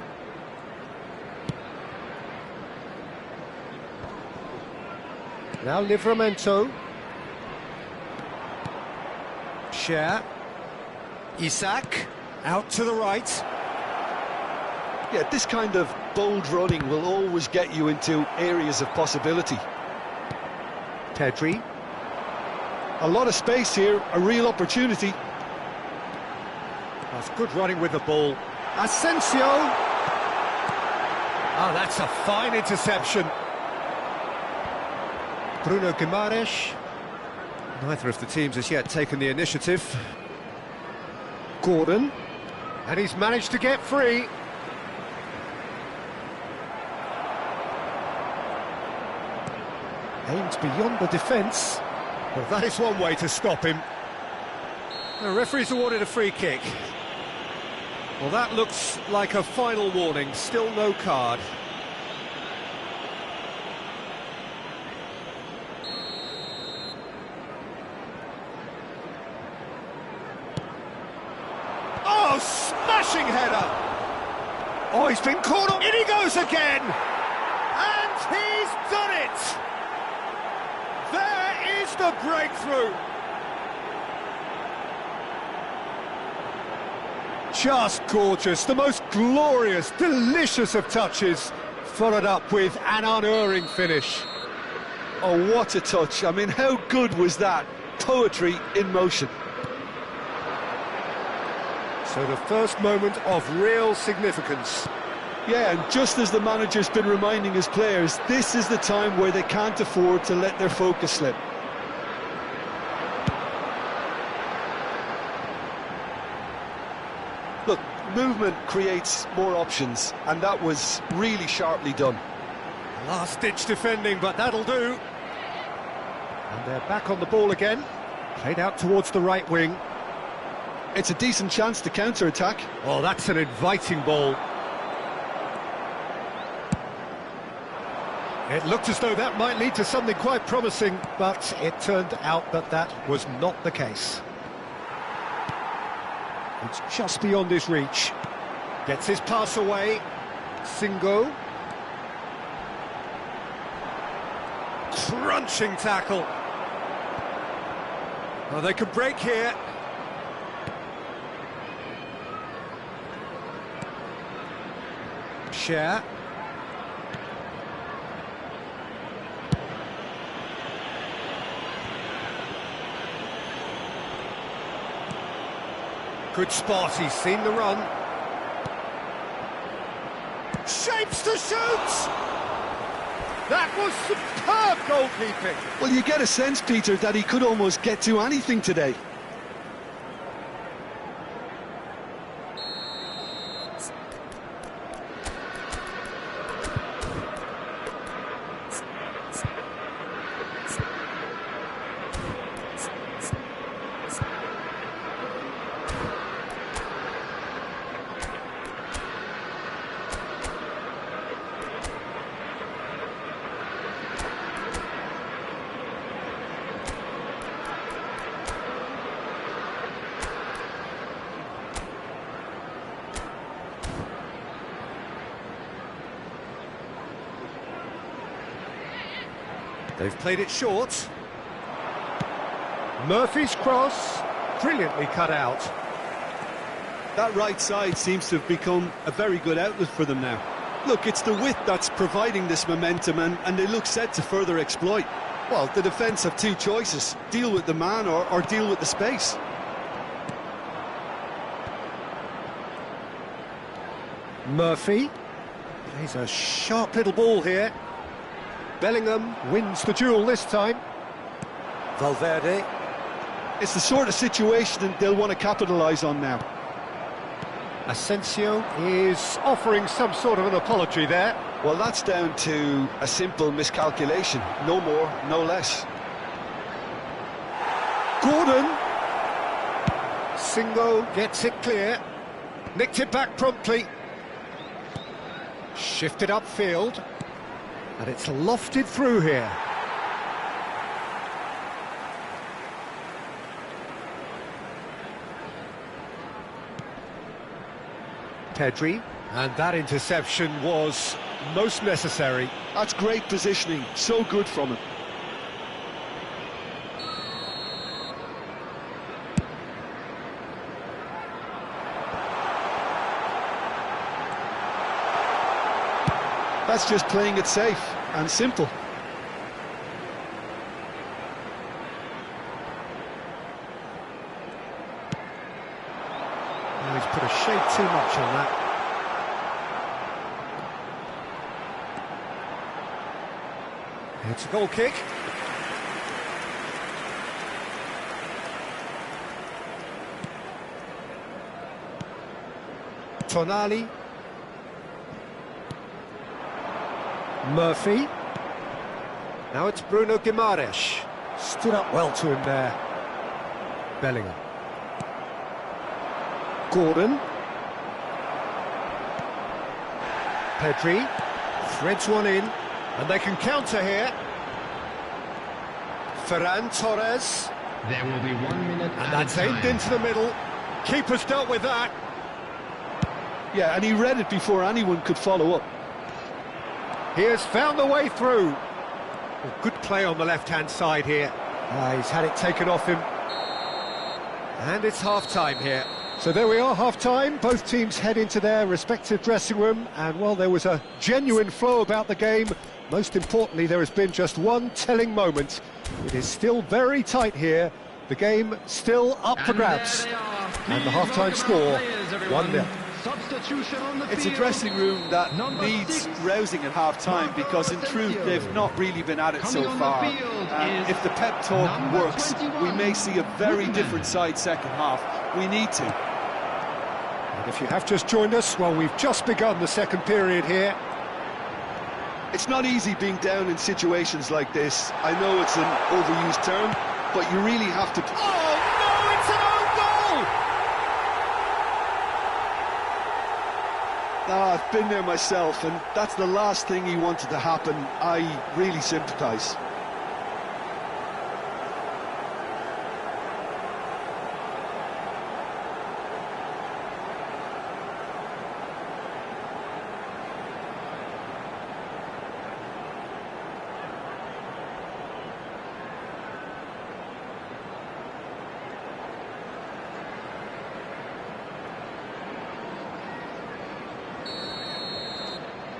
Now Livramento. Cher. Isak. Out to the right. Yeah, this kind of bold running will always get you into areas of possibility. Pedri. A lot of space here, a real opportunity. That's good running with the ball. Asensio. Oh, that's a fine interception. Bruno Guimaraes. Neither of the teams has yet taken the initiative. Gordon. And he's managed to get free. Aims beyond the defence. Well, that is one way to stop him. The referee's awarded a free kick. Well, that looks like a final warning. Still no card. Oh, smashing header! Oh, he's been caught up. In he goes again! And he's done it! There is the breakthrough! Just gorgeous, the most glorious, delicious of touches, followed up with an unerring finish. Oh, what a touch. I mean, how good was that? Poetry in motion. So the first moment of real significance. Yeah, and just as the manager's been reminding his players, this is the time where they can't afford to let their focus slip. Look, movement creates more options, and that was really sharply done. Last-ditch defending, but that'll do. And they're back on the ball again. Played out towards the right wing. It's a decent chance to counter-attack. Oh, that's an inviting ball. It looked as though that might lead to something quite promising, but it turned out that that was not the case. It's just beyond his reach. Gets his pass away. Singo. Crunching tackle. Oh, they could break here. Share. Good spot, he's seen the run. Shapes to shoot! That was superb goalkeeping. Well, you get a sense, Peter, that he could almost get to anything today. They've played it short. Murphy's cross, brilliantly cut out. That right side seems to have become a very good outlet for them now. Look, it's the width that's providing this momentum, and they look set to further exploit. Well, the defence have two choices: deal with the man or deal with the space. Murphy plays a sharp little ball here. Bellingham wins the duel this time. Valverde. It's the sort of situation that they'll want to capitalise on now. Asensio is offering some sort of an apology there. Well, that's down to a simple miscalculation. No more, no less. Gordon. Singo gets it clear. Nicked it back promptly. Shifted upfield. And it's lofted through here. Pedri, and that interception was most necessary. That's great positioning, so good from him. That's just playing it safe and simple. Oh, he's put a shade too much on that. It's a goal kick. Tonali. Murphy. Now it's Bruno Guimaraes. Stood up well to him there. Bellingham. Gordon. Pedri. Threads one in. And they can counter here. Ferran Torres. There will be 1 minute And that's aimed into the middle. Keeper's dealt with that. Yeah, and he read it before anyone could follow up. He has found the way through. Well, good play on the left-hand side here. He's had it taken off him. And it's half-time here. So there we are, half-time. Both teams head into their respective dressing room. And, well, there was a genuine flow about the game. Most importantly, there has been just one telling moment. It is still very tight here. The game still up for grabs. And the half-time score, 1-0. It's a dressing room that needs rousing at half-time because, in truth, they've not really been at it so far. If the pep talk works, we may see a very different side second half. We need to. And if you have just joined us, well, we've just begun the second period here. It's not easy being down in situations like this. I know it's an overused term, but you really have to... Oh, no, it's an own goal! I've been there myself, and that's the last thing he wanted to happen. I really sympathise.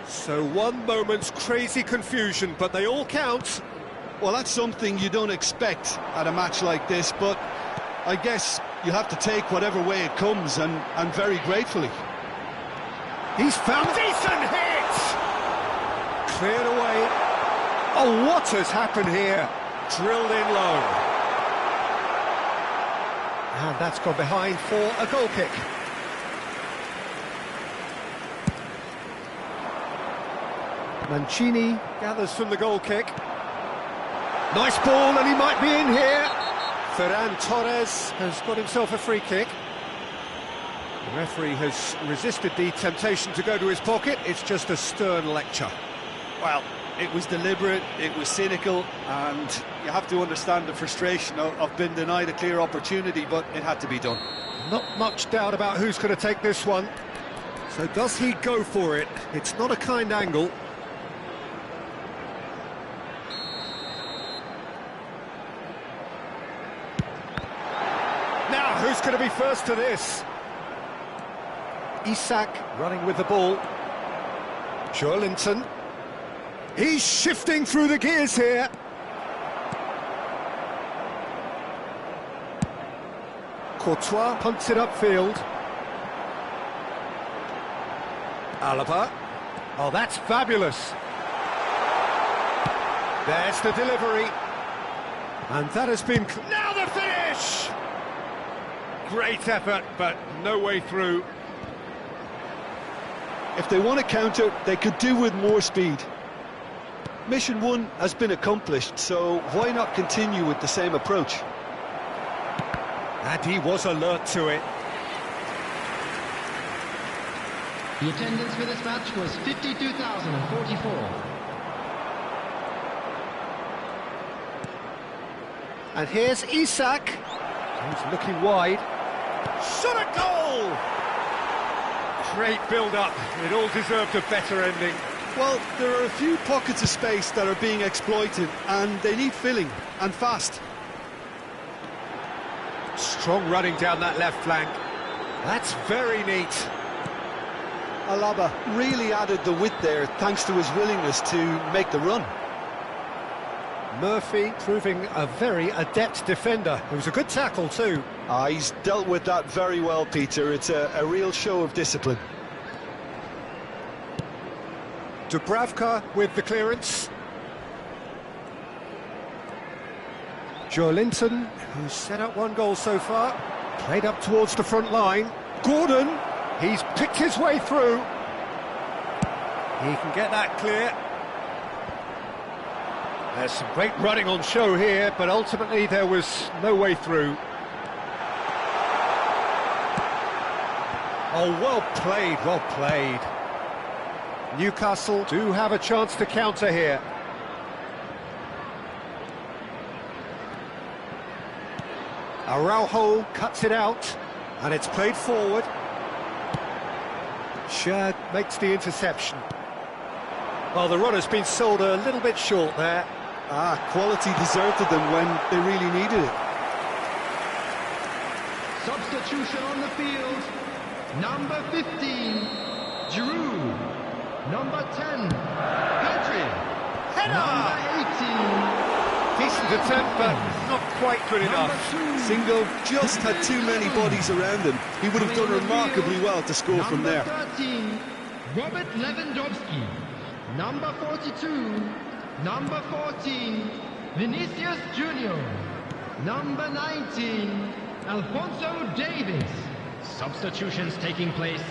So one moment's crazy confusion, but they all count. Well, that's something you don't expect at a match like this, but I guess you have to take whatever way it comes, and very gratefully. He's found decent hit! Cleared away. Oh, what has happened here? Drilled in low. And that's gone behind for a goal kick. Mancini gathers from the goal kick. Nice ball, and he might be in here. Ferran Torres has got himself a free kick. The referee has resisted the temptation to go to his pocket. It's just a stern lecture. Well, it was deliberate, it was cynical, and you have to understand the frustration of being denied a clear opportunity, but it had to be done. Not much doubt about who's going to take this one. So does he go for it? It's not a kind angle. Now, who's going to be first to this? Isak running with the ball. Joelinton. He's shifting through the gears here. Courtois punts it upfield. Alaba. Oh, that's fabulous. There's the delivery. And that has been... Now the finish! Great effort, but no way through. If they want to counter, they could do with more speed. Mission 1 has been accomplished, so why not continue with the same approach? And he was alert to it. The attendance for this match was 52,044. And here's Isak. He's looking wide. Shot a goal! Great build-up. It all deserved a better ending. Well, there are a few pockets of space that are being exploited, and they need filling, and fast. Strong running down that left flank. That's very neat. Alaba really added the width there, thanks to his willingness to make the run. Murphy proving a very adept defender. It was a good tackle too. He's dealt with that very well, Peter. It's a real show of discipline. Dubravka with the clearance. Joelinton, who's set up one goal so far, played up towards the front line. Gordon, He's picked his way through. He can get that clear. There's some great running on show here, but ultimately there was no way through. Oh, well played, well played. Newcastle do have a chance to counter here. Araujo cuts it out, and it's played forward. Shad makes the interception. Well, the runner's been sold a little bit short there. Quality deserted them when they really needed it. Substitution on the field. Number 15, Giroud. Number 10, Pedri. Header! Number 18. Decent attempt, but not quite good enough. Singo just had too many bodies around him. He would have done remarkably well to score from there. Number 13, Robert Lewandowski. Number 42, number 14, Vinicius Junior. Number 19, Alphonso Davies. Substitutions taking place.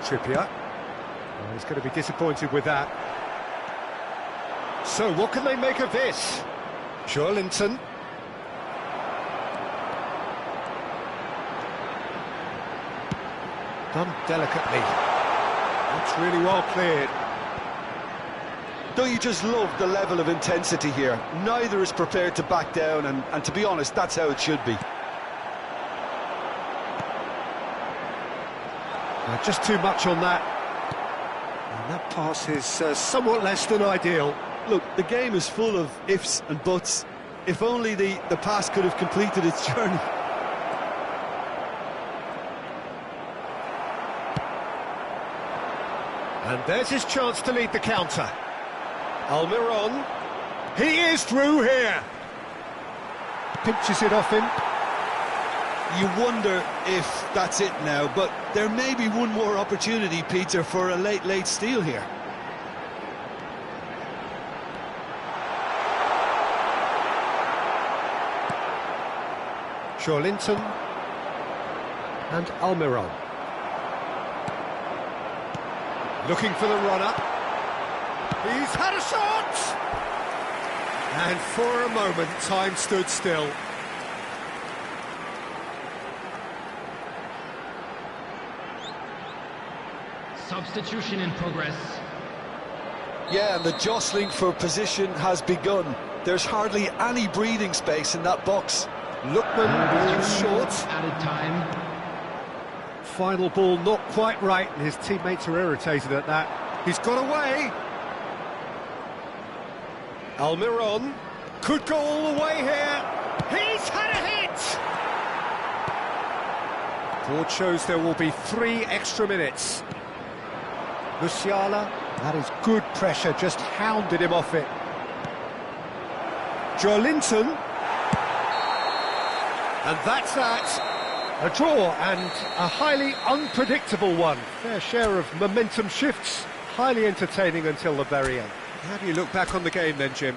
Trippier. Well, he's going to be disappointed with that. So, what can they make of this? Joelinton. Done delicately. That's really well cleared. Don't you just love the level of intensity here? Neither is prepared to back down, and to be honest, that's how it should be. Just too much on that. And that pass is somewhat less than ideal. Look, the game is full of ifs and buts. If only the pass could have completed its journey. And there's his chance to lead the counter. Almiron. He is through here. Pinches it off him. You wonder if that's it now, but there may be one more opportunity, Peter, for a late steal here. Joelinton and Almiron. Looking for the runner. He's had a shot! And for a moment, time stood still. Substitution in progress. Yeah, and the jostling for position has begun. There's hardly any breathing space in that box. Lookman is short. Added time. Final ball not quite right, and his teammates are irritated at that. He's got away. Almiron could go all the way here. He's had a hit! Board shows there will be 3 extra minutes. Musiala, that is good pressure, just hounded him off it. Joelinton. And that's that. A draw, and a highly unpredictable one. Fair share of momentum shifts. Highly entertaining until the very end. How do you look back on the game then, Jim?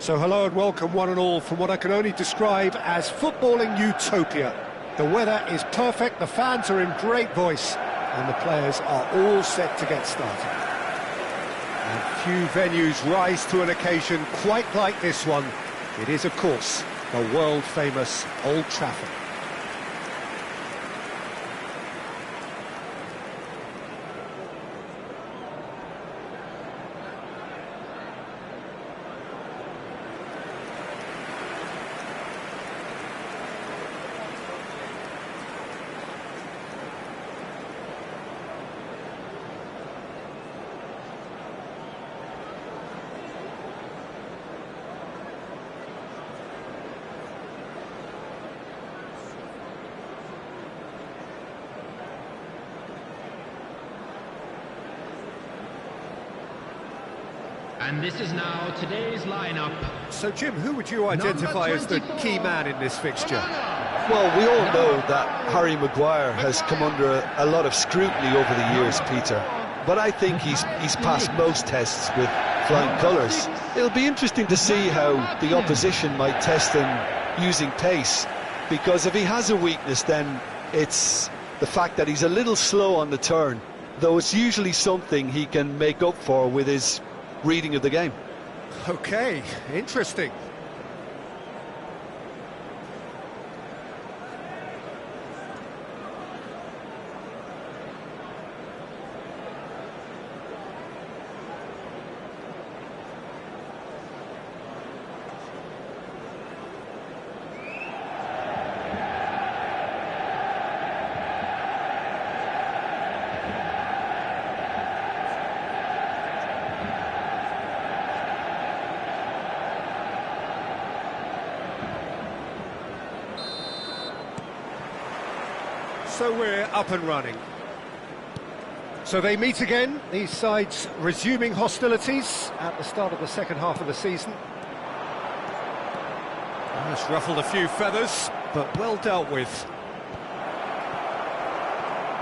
So hello and welcome one and all from what I can only describe as footballing utopia. The weather is perfect, the fans are in great voice, and the players are all set to get started. And few venues rise to an occasion quite like this one. It is, of course, the world-famous Old Trafford. And this is now today's lineup. So, Jim, who would you identify as the key man in this fixture? Well, we all know that Harry Maguire has come under a lot of scrutiny over the years, Peter. But I think he's passed most tests with flying colours. It'll be interesting to see how the opposition might test him using pace, because if he has a weakness, then it's the fact that he's a little slow on the turn, though it's usually something he can make up for with his reading of the game. Okay, interesting. So we're up and running. So they meet again, these sides resuming hostilities at the start of the second half of the season. It's ruffled a few feathers, but well dealt with.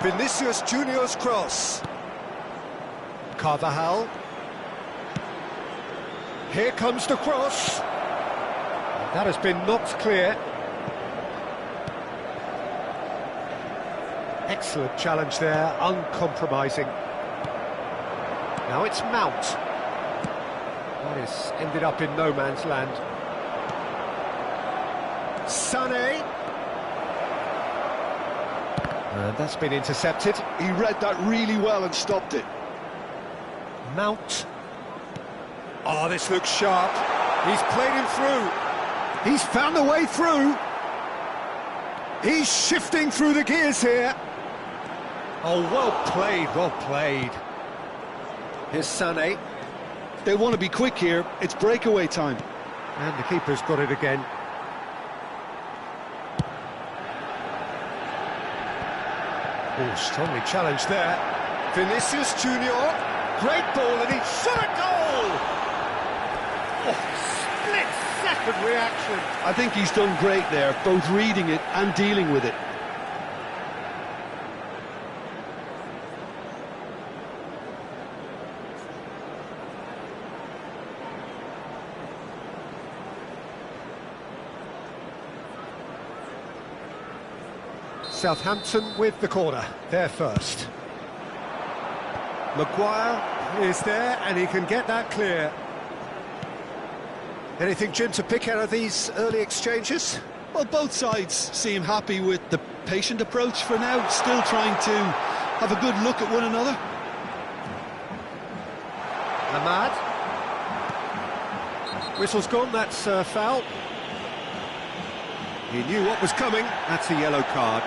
Vinicius Junior's cross. Carvajal. Here comes the cross. That has been knocked clear. Excellent challenge there, uncompromising. Now it's Mount. That has ended up in no man's land. Sané. And that's been intercepted. He read that really well and stopped it. Mount. Oh, this looks sharp. He's played him through. He's found a way through. He's shifting through the gears here. Oh, well played, well played. Here's Sané. They want to be quick here. It's breakaway time. And the keeper's got it again. Oh, strongly challenged there. Vinicius Junior. Great ball, and he shot a goal! Oh, split-second reaction. I think he's done great there, both reading it and dealing with it. Southampton with the corner, there first. Maguire is there, and he can get that clear. Anything, Jim, to pick out of these early exchanges? Well, both sides seem happy with the patient approach for now, still trying to have a good look at one another. Ahmad. Whistle's gone, that's foul. He knew what was coming, that's a yellow card.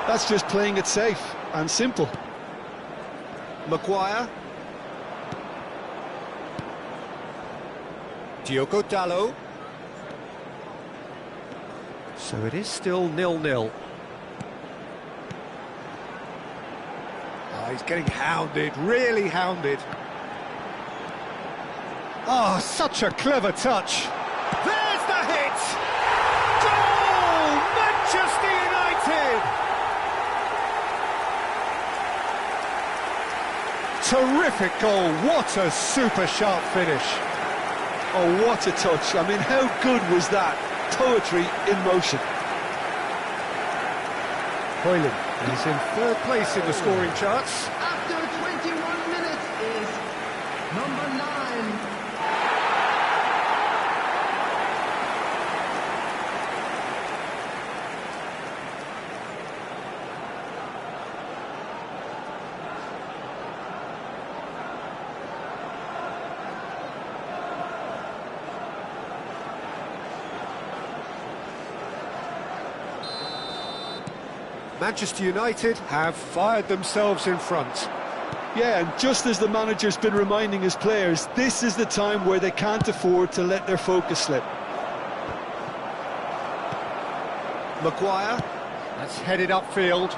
That's just playing it safe and simple. Maguire. Diogo Dalot. So it is still 0-0. Oh, he's getting hounded, really hounded. Oh, such a clever touch. There's the hit! Goal! Manchester United! Terrific goal, what a super sharp finish. Oh, what a touch. I mean, how good was that? Poetry in motion. Hoyland is in third place in the scoring charts. After 21 minutes is number 9. Manchester United have fired themselves in front. Yeah, and just as the manager's been reminding his players, this is the time where they can't afford to let their focus slip. Maguire, that's headed upfield.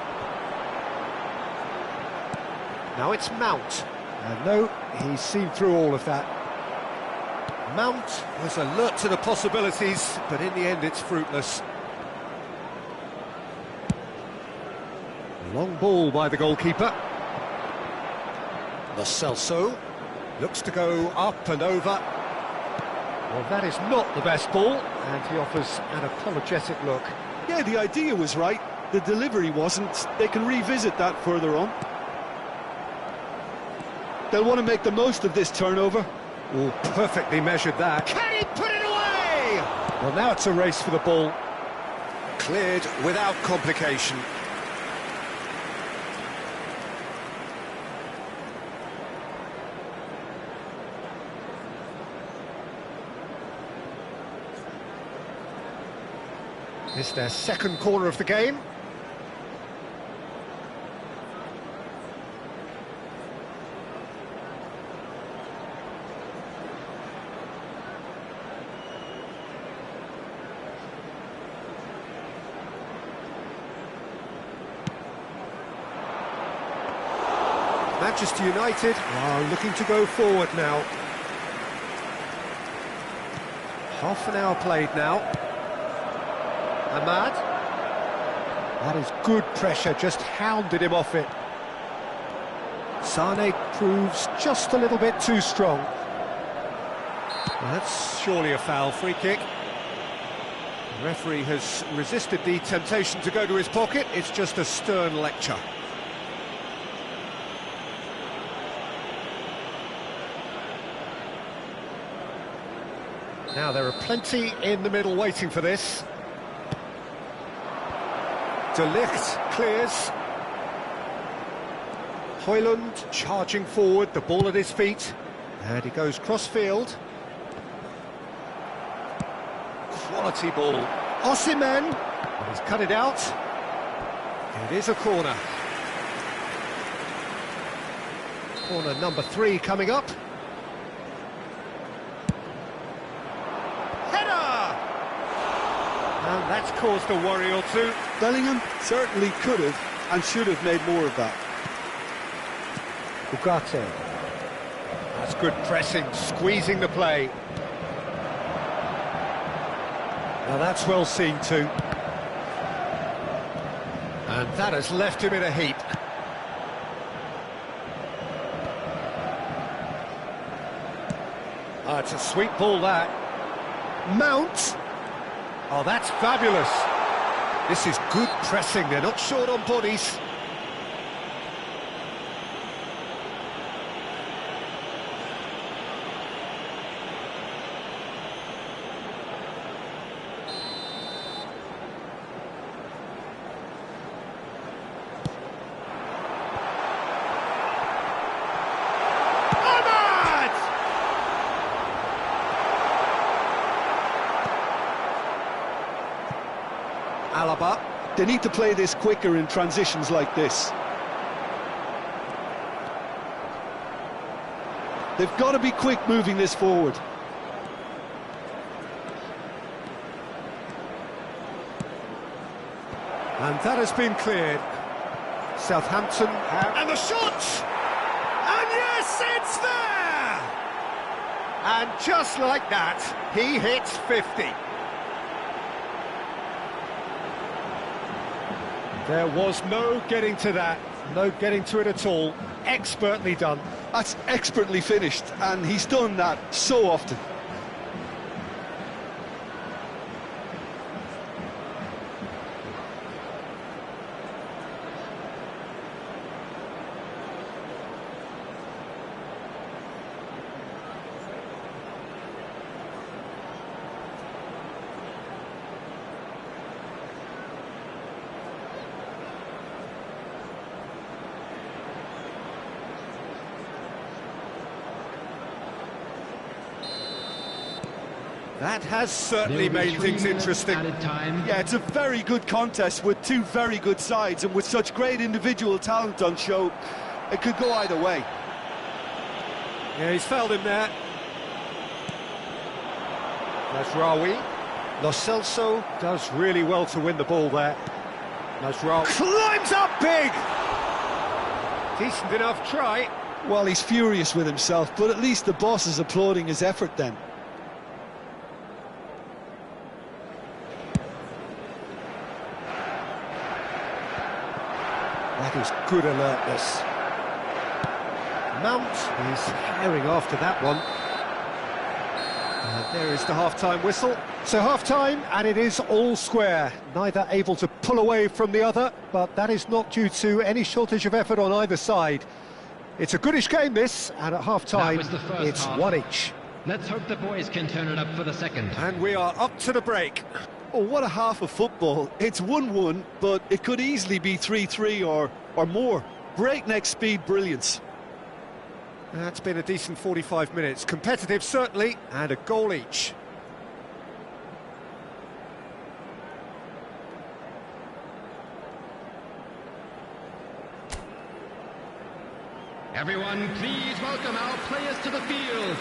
Now it's Mount. And no, he's seen through all of that. Mount was alert to the possibilities, but in the end it's fruitless. Long ball by the goalkeeper. Lo Celso looks to go up and over. Well, that is not the best ball, and he offers an apologetic look. Yeah, the idea was right, the delivery wasn't. They can revisit that further on. They'll want to make the most of this turnover. Oh, perfectly measured that. Can he put it away? Well, now it's a race for the ball. Cleared without complication. It's their second corner of the game. Manchester United are looking to go forward now. Half an hour played now. Ahmad. That is good pressure, just hounded him off it. Sane proves just a little bit too strong. Well, that's surely a foul. Free kick. The referee has resisted the temptation to go to his pocket. It's just a stern lecture. Now there are plenty in the middle waiting for this. De Ligt clears. Højlund charging forward, the ball at his feet. And he goes cross-field. Quality ball. Osimhen. He's cut it out. It is a corner. Corner number 3 coming up. Header! And that's caused a worry or two. Bellingham certainly could have and should have made more of that. Ugarte. That's good pressing, squeezing the play. Now that's well seen too. And that has left him in a heap. Ah, it's a sweet ball that. Mount. Oh, that's fabulous. This is good pressing, they're not short on bodies. Alaba. They need to play this quicker in transitions like this. They've got to be quick moving this forward. And that has been cleared. Southampton have... And the shot! And yes, it's there! And just like that, he hits 50. There was no getting to that, no getting to it at all. Expertly done. That's expertly finished, and he's done that so often. That has certainly made things interesting. Yeah, it's a very good contest with two very good sides, and with such great individual talent on show, it could go either way. Yeah, he's fouled him there. Nasraoui. Lo Celso does really well to win the ball there. Nasraoui climbs up big! Decent enough try. Well, he's furious with himself, but at least the boss is applauding his effort then. That is good alertness. Mount is herring after that one. And there is the half-time whistle. So half-time, and it is all square. Neither able to pull away from the other, but that is not due to any shortage of effort on either side. It's a goodish game, this, and at half-time, it's half. one each. Let's hope the boys can turn it up for the second. And we are up to the break. Oh, what a half of football. It's 1-1, but it could easily be 3-3 or more. Breakneck speed brilliance. That's been a decent 45 minutes. Competitive, certainly, and a goal each. Everyone, please welcome our players to the field.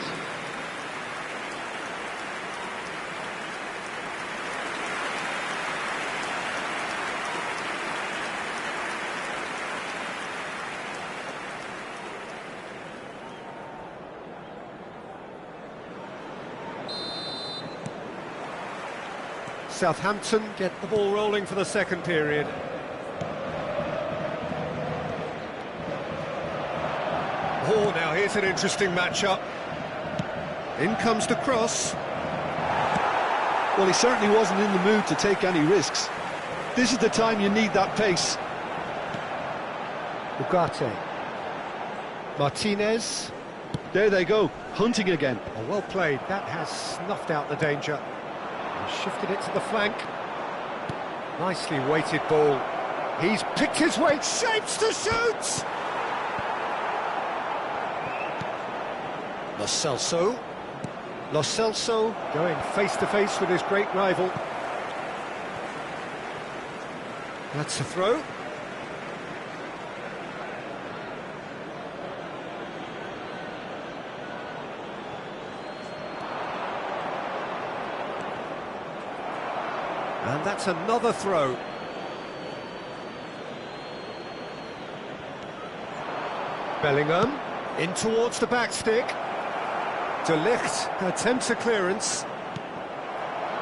Southampton get the ball rolling for the second period. Oh, now here's an interesting matchup. In comes the cross. Well, he certainly wasn't in the mood to take any risks. This is the time you need that pace. Ugarte. Martinez. There they go, hunting again. Oh, well played. That has snuffed out the danger. He shifted it to the flank. Nicely weighted ball. He's picked his weight, shapes to shoot! Lo Celso going face-to-face with his great rival. That's a throw. And that's another throw. Bellingham in towards the back stick. De Ligt attempts a clearance.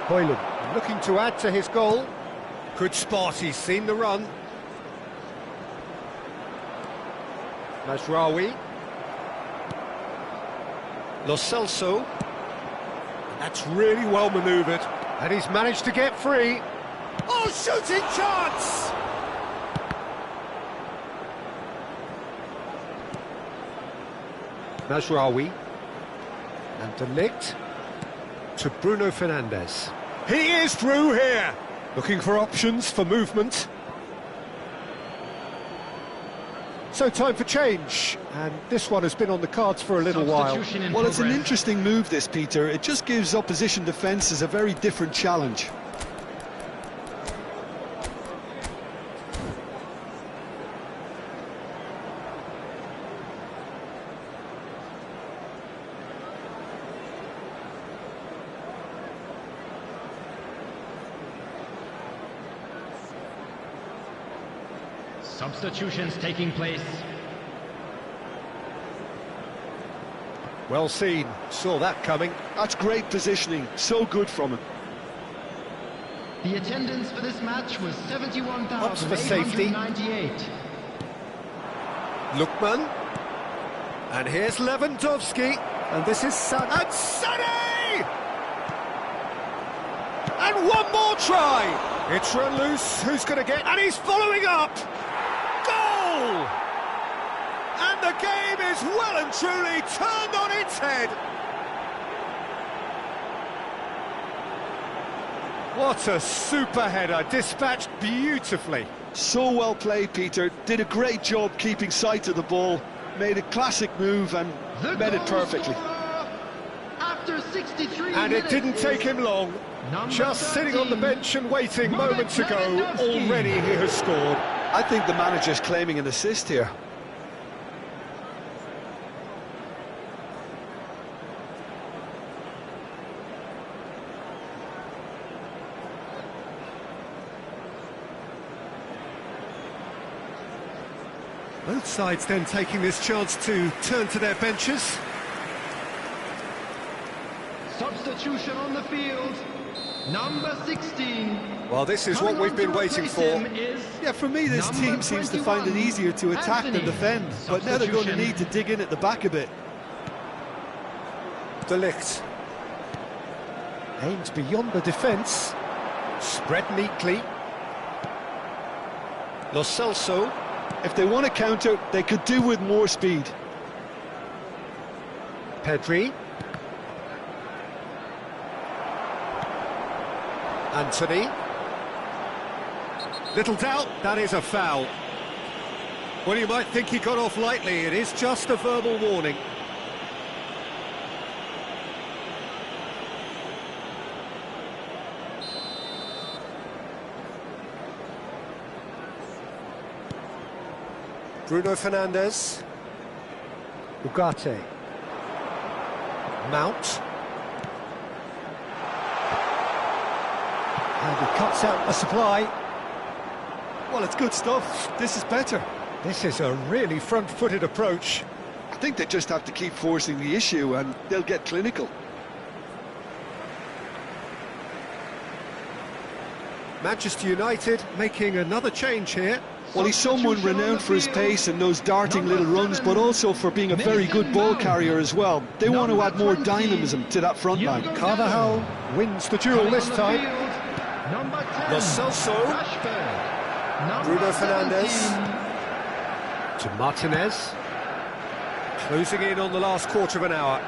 Højlund looking to add to his goal. Good spot, he's seen the run. Mazraoui. Lo Celso. That's really well manoeuvred. And he's managed to get free. Oh, shooting chance! Mazraoui. And De Ligt to Bruno Fernandes. He is through here! Looking for options for movement. So time for change, and this one has been on the cards for a little while. Well, it's an interesting move, this, Peter. It just gives opposition defences a very different challenge. Substitutions taking place. Well seen, saw that coming. That's great positioning, so good from him. The attendance for this match was 71,898. Lookman. And here's Lewandowski. And this is Son. And Sonny! And one more try! It's run loose, who's going to get... And he's following up! Goal! And the game is well and truly turned on its head. What a super header, dispatched beautifully. So well played, Peter. Did a great job keeping sight of the ball. Made a classic move and met it perfectly. After 63 and it didn't take him long. Just sitting on the bench and waiting moments ago, already he has scored. I think the manager's claiming an assist here. Both sides then taking this chance to turn to their benches. Substitution on the field, number 16. Well, this is what we've been waiting for. Yeah, for me, this team seems to find it easier to attack than defend, but now they're going to need to dig in at the back a bit. De Ligt aims beyond the defence, spread neatly. Lo Celso. If they want to counter, they could do with more speed. Pedri. Anthony. Little doubt, that is a foul. Well, you might think he got off lightly. It is just a verbal warning. Bruno Fernandes. Ugarte. Mount. And he cuts out the supply. Well, it's good stuff. This is better. This is a really front-footed approach. I think they just have to keep forcing the issue and they'll get clinical. Manchester United making another change here. Well, he's someone renowned for his pace and those darting little runs, but also for being a very good ball carrier as well. They want to add more dynamism to that front line. Carvajal wins the duel this time. Lo Celso. Bruno Fernandes. To Martinez. Closing in on the last quarter of an hour.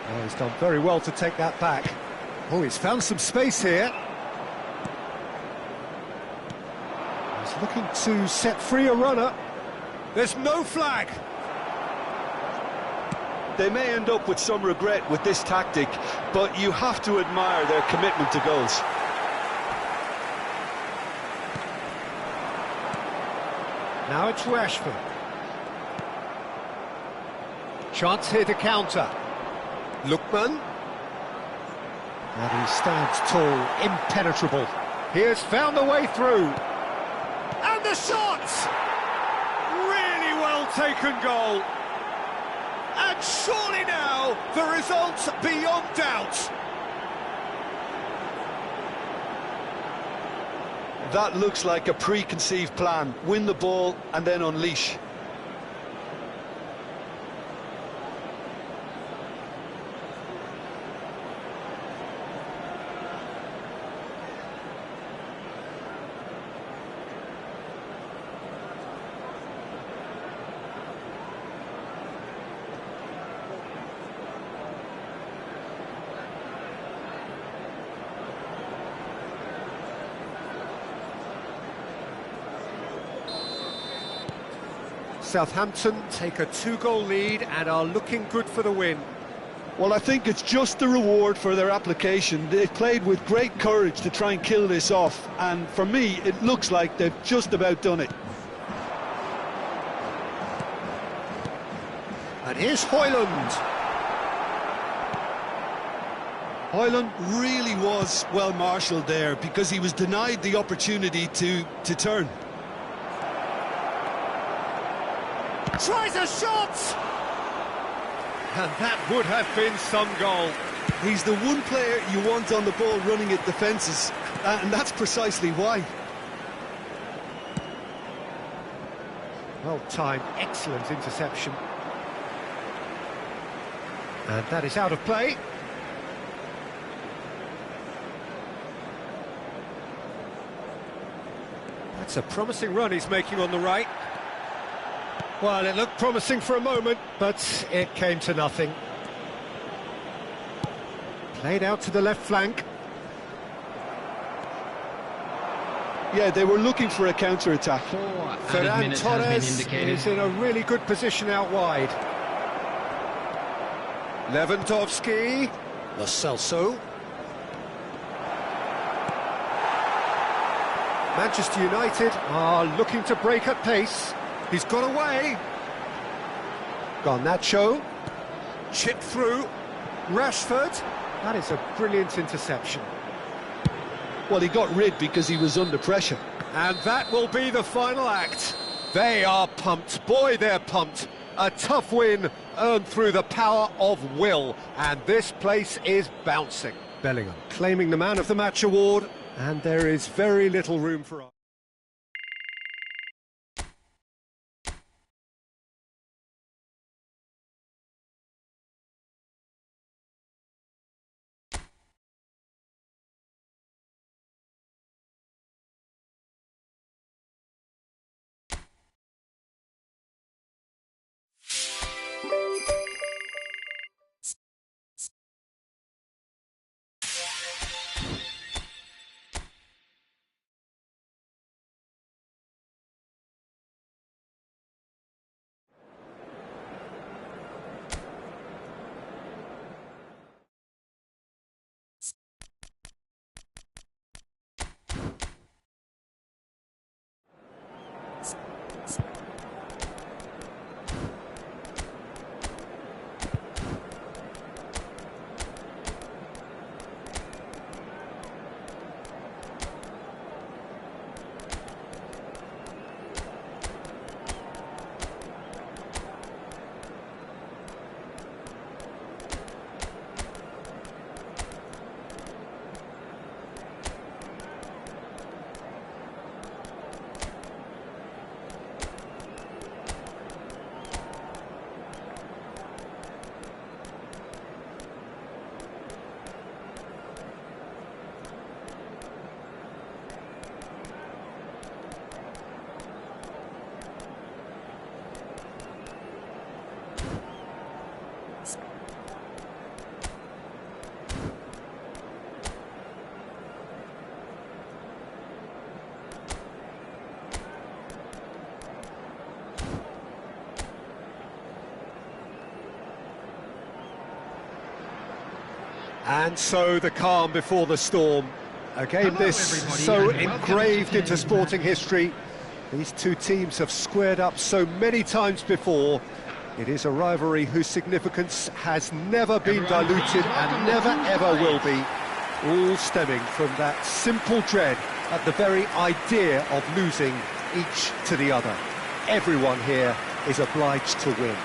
Oh, he's done very well to take that back. Oh, he's found some space here. He's looking to set free a runner. There's no flag. They may end up with some regret with this tactic, but you have to admire their commitment to goals. Now it's Rashford. Chance here to counter. Lookman. And he stands tall, impenetrable. He has found a way through. And the shot! Really well taken goal. And surely now, the result's beyond doubt. That looks like a preconceived plan. Win the ball and then unleash. Southampton take a 2-goal lead and are looking good for the win. Well, I think it's just the reward for their application. They've played with great courage to try and kill this off, and for me, it looks like they've just about done it. And here's Højlund. Højlund really was well marshalled there because he was denied the opportunity to turn. Tries a shot! And that would have been some goal. He's the one player you want on the ball running at defences, and that's precisely why. Well timed, excellent interception. And that is out of play. That's a promising run he's making on the right. Well, it looked promising for a moment, but it came to nothing. Played out to the left flank. Yeah, they were looking for a counter-attack. Ferran Torres is in a really good position out wide. Lewandowski. Lo Celso. Manchester United are looking to break at pace. He's got away. Garnacho. Chipped through. Rashford. That is a brilliant interception. Well, he got rid because he was under pressure. And that will be the final act. They are pumped. Boy, they're pumped. A tough win earned through the power of will. And this place is bouncing. Bellingham claiming the Man of the Match award. And there is very little room for... And so the calm before the storm. A game Hello, this everybody, so and welcome engraved to into sporting history. These two teams have squared up so many times before. It is a rivalry whose significance has never been diluted and never ever will be. All stemming from that simple dread at the very idea of losing each to the other. Everyone here is obliged to win.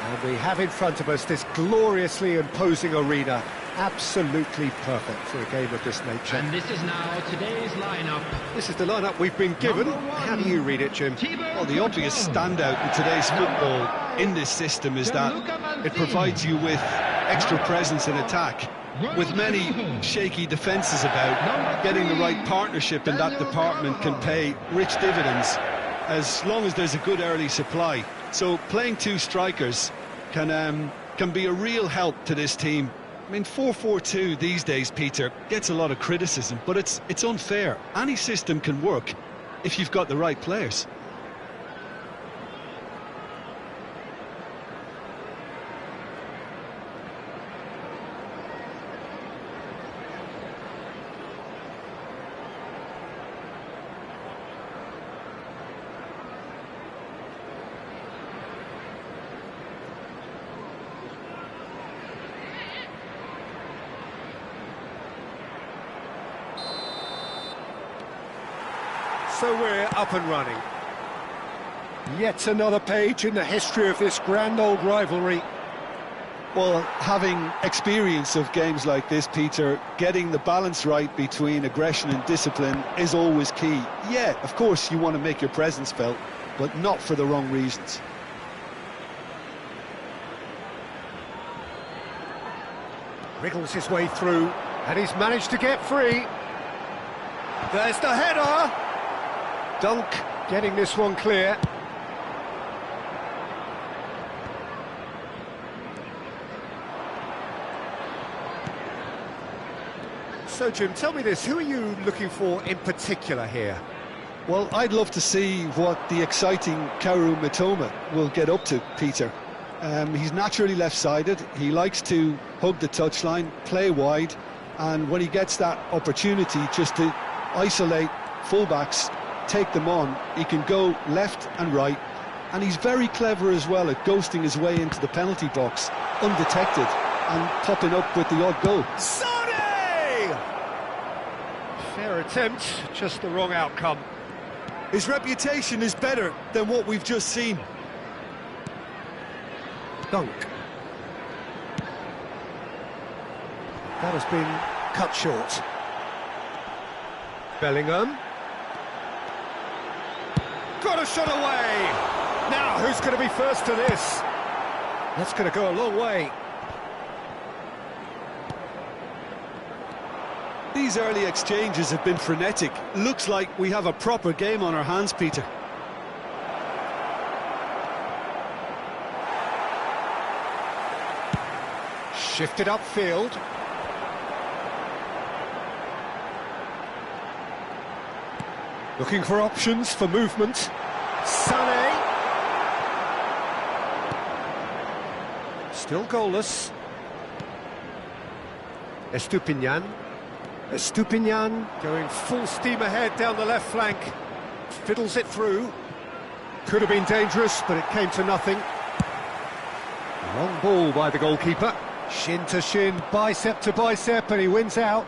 And we have in front of us this gloriously imposing arena, absolutely perfect for a game of this nature. And this is now today's lineup. This is the lineup we've been given. How do you read it, Jim? Well, the obvious standout in today's football in this system is that it provides you with extra presence in attack. With many shaky defences about, getting the right partnership in that department can pay rich dividends as long as there's a good early supply. So playing two strikers can be a real help to this team. I mean, 4-4-2 these days, Peter, gets a lot of criticism, but it's unfair. Any system can work if you've got the right players. So we're up and running. Yet another page in the history of this grand old rivalry. Well, having experience of games like this, Peter, getting the balance right between aggression and discipline is always key. Yeah, of course you want to make your presence felt, but not for the wrong reasons. Wriggles his way through, and he's managed to get free. There's the header! Dunk getting this one clear. So, Jim, tell me this, who are you looking for in particular here? Well, I'd love to see what the exciting Kaoru Mitoma will get up to, Peter. He's naturally left-sided, he likes to hug the touchline, play wide, and when he gets that opportunity just to isolate fullbacks, take them on, he can go left and right, and he's very clever as well at ghosting his way into the penalty box, undetected, and popping up with the odd goal. Sane! Fair attempt, just the wrong outcome. His reputation is better than what we've just seen. Dunk. That has been cut short. Bellingham. Got a shot away! Now, who's going to be first to this? That's going to go a long way. These early exchanges have been frenetic. Looks like we have a proper game on our hands, Peter. Shifted upfield. Looking for options for movement. Sané. Still goalless. Estupinian. Estupinian going full steam ahead down the left flank. Fiddles it through. Could have been dangerous, but it came to nothing. Long ball by the goalkeeper. Shin to shin, bicep to bicep, and he wins out.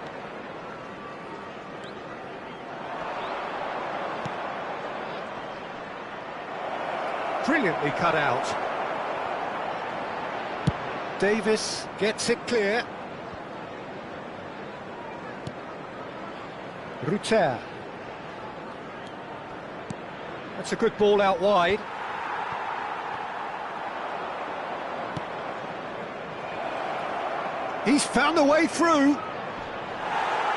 Brilliantly cut out. Davis gets it clear. Ruter. That's a good ball out wide. He's found a way through.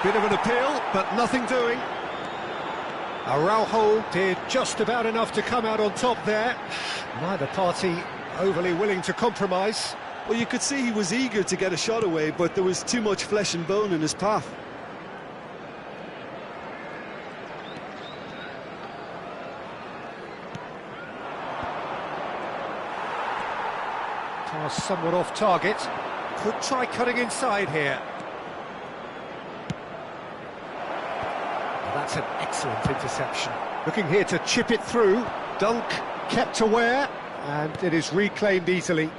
Bit of an appeal, but nothing doing. Araujo did just about enough to come out on top there. Neither party overly willing to compromise. Well, you could see he was eager to get a shot away, but there was too much flesh and bone in his path. Pass somewhat off target. Could try cutting inside here. That's an excellent interception. Looking here to chip it through. Dunk kept aware, and it is reclaimed easily.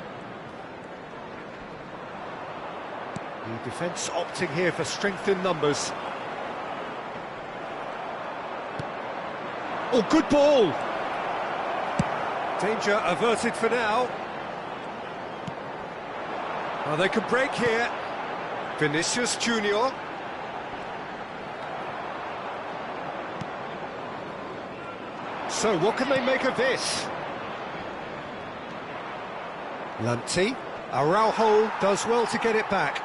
The defence opting here for strength in numbers. Oh, good ball! Danger averted for now. Oh, they could break here. Vinicius Junior. So, what can they make of this? Lanti. Araujo does well to get it back.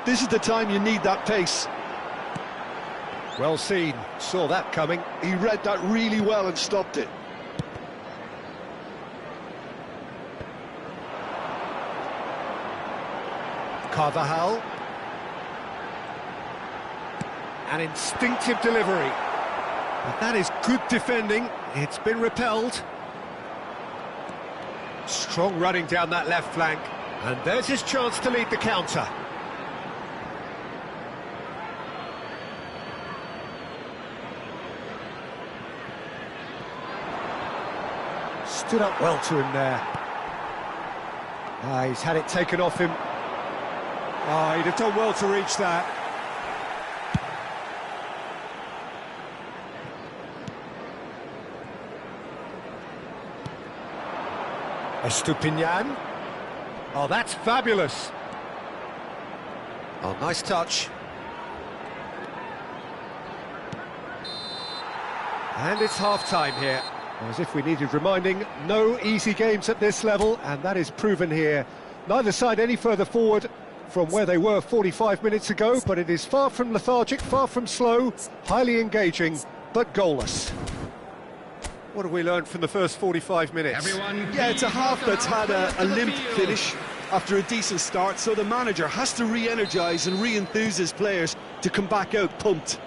This is the time you need that pace. Well seen, saw that coming. He read that really well and stopped it. Carvajal. An instinctive delivery. But that is good defending. It's been repelled. Strong running down that left flank. And there's his chance to lead the counter. Stood up well to him there. He's had it taken off him. He'd have done well to reach that. Estupinian. Oh, that's fabulous. Oh, nice touch. And it's half-time here. As if we needed reminding, no easy games at this level, and that is proven here. Neither side any further forward from where they were 45 minutes ago, but it is far from lethargic, far from slow, highly engaging, but goalless. What have we learned from the first 45 minutes? Yeah, it's a half that's had a limp finish after a decent start, so the manager has to re-energise and re-enthuse his players to come back out pumped.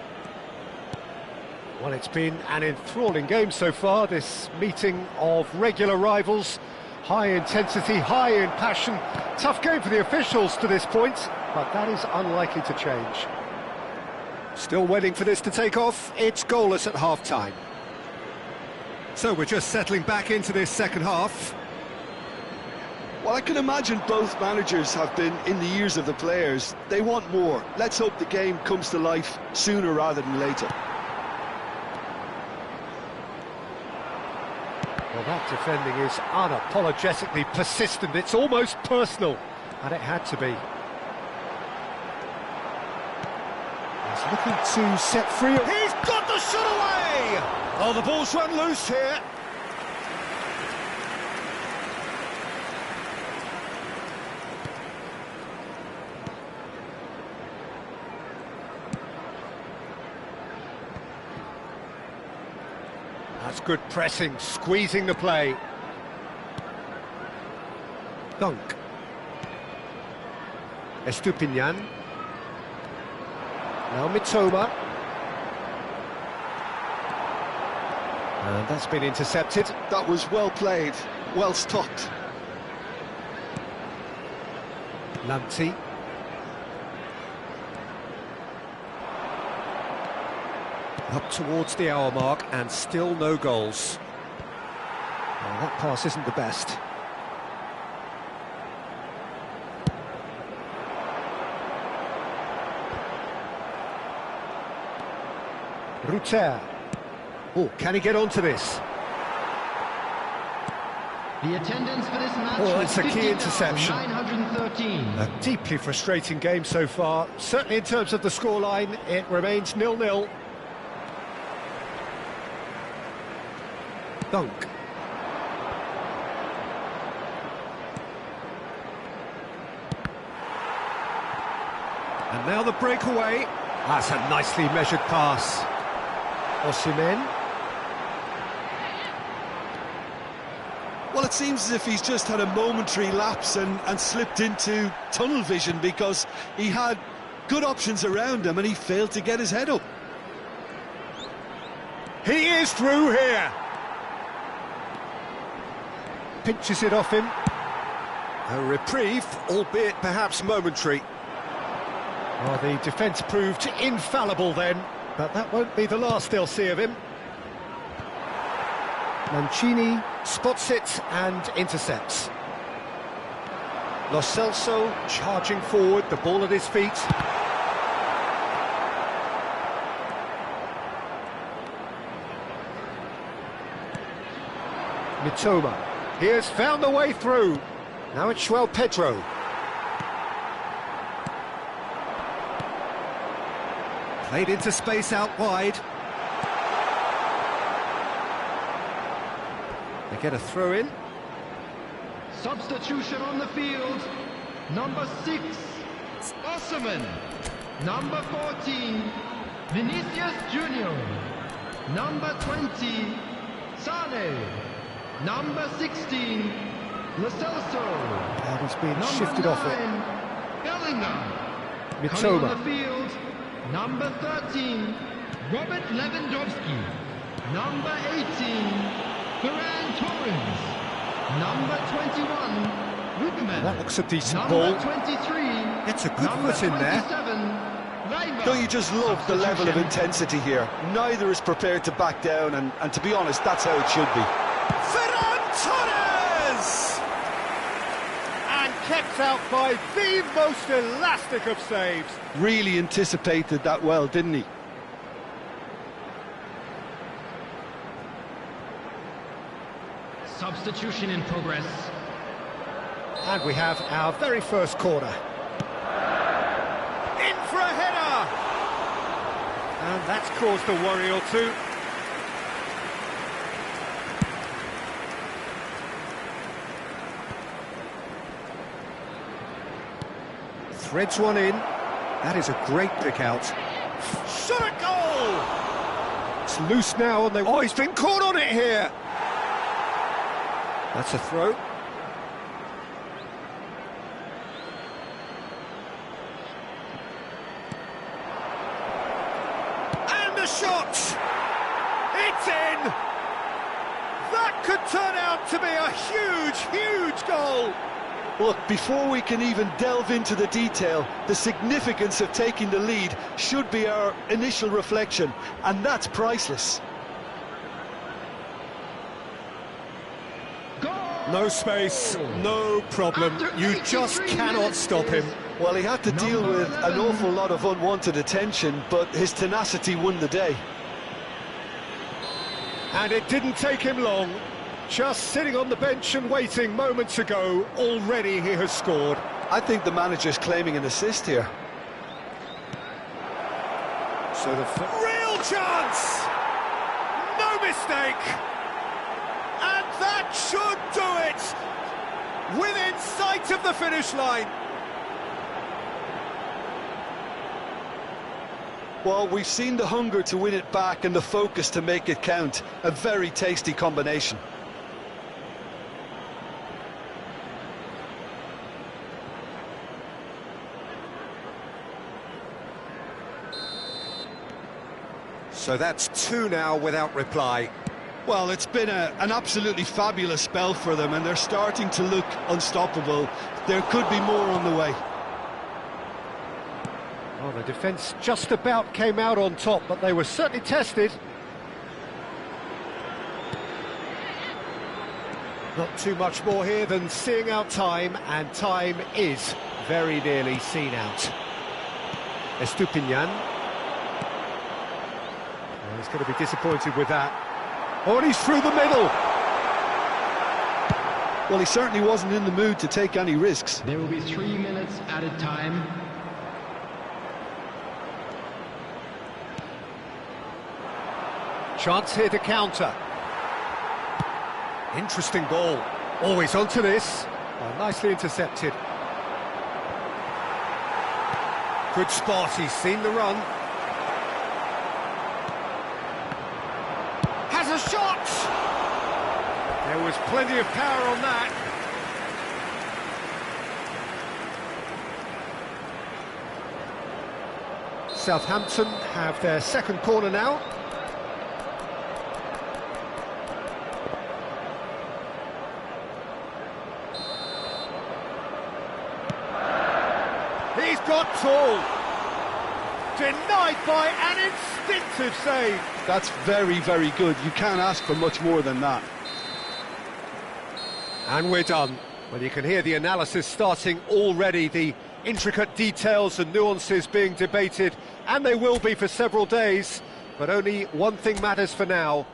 Well, it's been an enthralling game so far, this meeting of regular rivals. High intensity, high in passion. Tough game for the officials to this point, but that is unlikely to change. Still waiting for this to take off. It's goalless at half-time. So we're just settling back into this second half. Well, I can imagine both managers have been in the ears of the players. They want more. Let's hope the game comes to life sooner rather than later. Well, that defending is unapologetically persistent. It's almost personal, and it had to be. He's looking to set free. He's got the shot away! Oh, the ball's run loose here. That's good pressing, squeezing the play. Dunk. Estupinian. Now Mitoma. And that's been intercepted. That was well played, well stopped. Lanti. Up towards the hour mark, and still no goals. Well, that pass isn't the best. Ruter. Oh, can he get onto this? The attendance for this match Oh, was that's a key interception. 913. A deeply frustrating game so far. Certainly in terms of the scoreline, it remains 0-0. Dunk. And now the breakaway. That's a nicely measured pass. Osimhen. Well, it seems as if he's just had a momentary lapse and slipped into tunnel vision, because he had good options around him and he failed to get his head up. He is through here. Pinches it off him. A reprieve, albeit perhaps momentary. Well, the defence proved infallible then, but that won't be the last they'll see of him. Mancini spots it and intercepts. Lo Celso charging forward, the ball at his feet. Mitoma, he has found the way through. Now it's João Pedro. Played into space out wide. They get a throw in. Substitution on the field. Number 6, Osman. Number 14, Vinicius Junior. Number 20, Sane. Number 16, Lo Celso. And he's been Number shifted 9, off it. Bellingham. Coming Mitoma. on the field. Number 13, Robert Lewandowski. Number 18, Ferran Torres. Number 21, Rüdiger. That looks a decent Number ball. 23, Gets a good number foot in there. 27, Leiber. Don't you just love the level of Substitution. intensity here? Neither is prepared to back down, and to be honest, that's how it should be. Ferran Torres! And kept out by the most elastic of saves. Really anticipated that well, didn't he? Substitution in progress. And we have our very first corner. In for a header! And that's caused a worry or two. Threads one in. That is a great pick out. Shot a goal! It's loose now and they... Oh, he's been caught on it here! That's a throw. And the shot! It's in! That could turn out to be a huge, huge goal! Look, before we can even delve into the detail, the significance of taking the lead should be our initial reflection, and that's priceless. No space, no problem. You just cannot stop him. Well, he had to deal with an awful lot of unwanted attention, but his tenacity won the day. And it didn't take him long. Just sitting on the bench and waiting moments ago, already he has scored. I think the manager's claiming an assist here. So the real chance! No mistake! And that should do it! Within sight of the finish line. Well, we've seen the hunger to win it back and the focus to make it count. A very tasty combination. So that's 2 now without reply. Well, it's been an absolutely fabulous spell for them, and they're starting to look unstoppable. There could be more on the way. Oh, the defence just about came out on top, but they were certainly tested. Not too much more here than seeing out time, and time is very nearly seen out. Estupinian. Well, he's going to be disappointed with that. Oh, and he's through the middle. Well, he certainly wasn't in the mood to take any risks. There will be 3 minutes added time. Chance here to counter. Interesting ball. Always onto this. Oh, nicely intercepted. Good spot, he's seen the run. Has a shot! There was plenty of power on that. Southampton have their second corner now. He's got tall. Denied by an instinctive save. That's very, very good. You can't ask for much more than that. And we're done. Well, you can hear the analysis starting already, the intricate details and nuances being debated, and they will be for several days, but only one thing matters for now.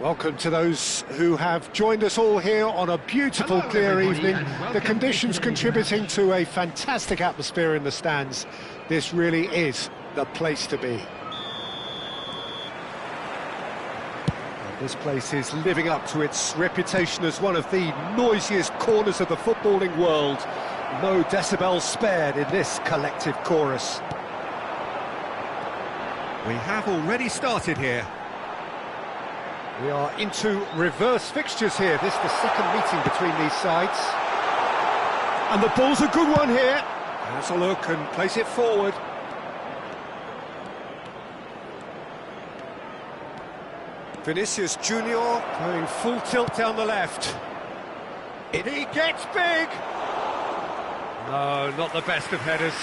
Welcome to those who have joined us all here on a beautiful, clear evening. The conditions contributing to a fantastic atmosphere in the stands. This really is the place to be. And this place is living up to its reputation as one of the noisiest corners of the footballing world. No decibels spared in this collective chorus. We have already started here. We are into reverse fixtures here. This is the second meeting between these sides. And the ball's a good one here. Has a look and plays it forward. Vinicius Junior going full tilt down the left. He gets big. No, not the best of headers.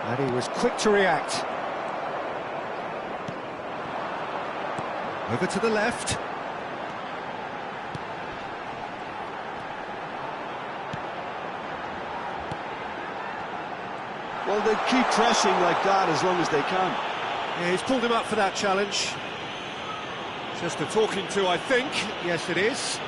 And he was quick to react. Over to the left. Well, they keep pressing like that as long as they can. Yeah, he's pulled him up for that challenge. Just a talking to, I think. Yes, it is.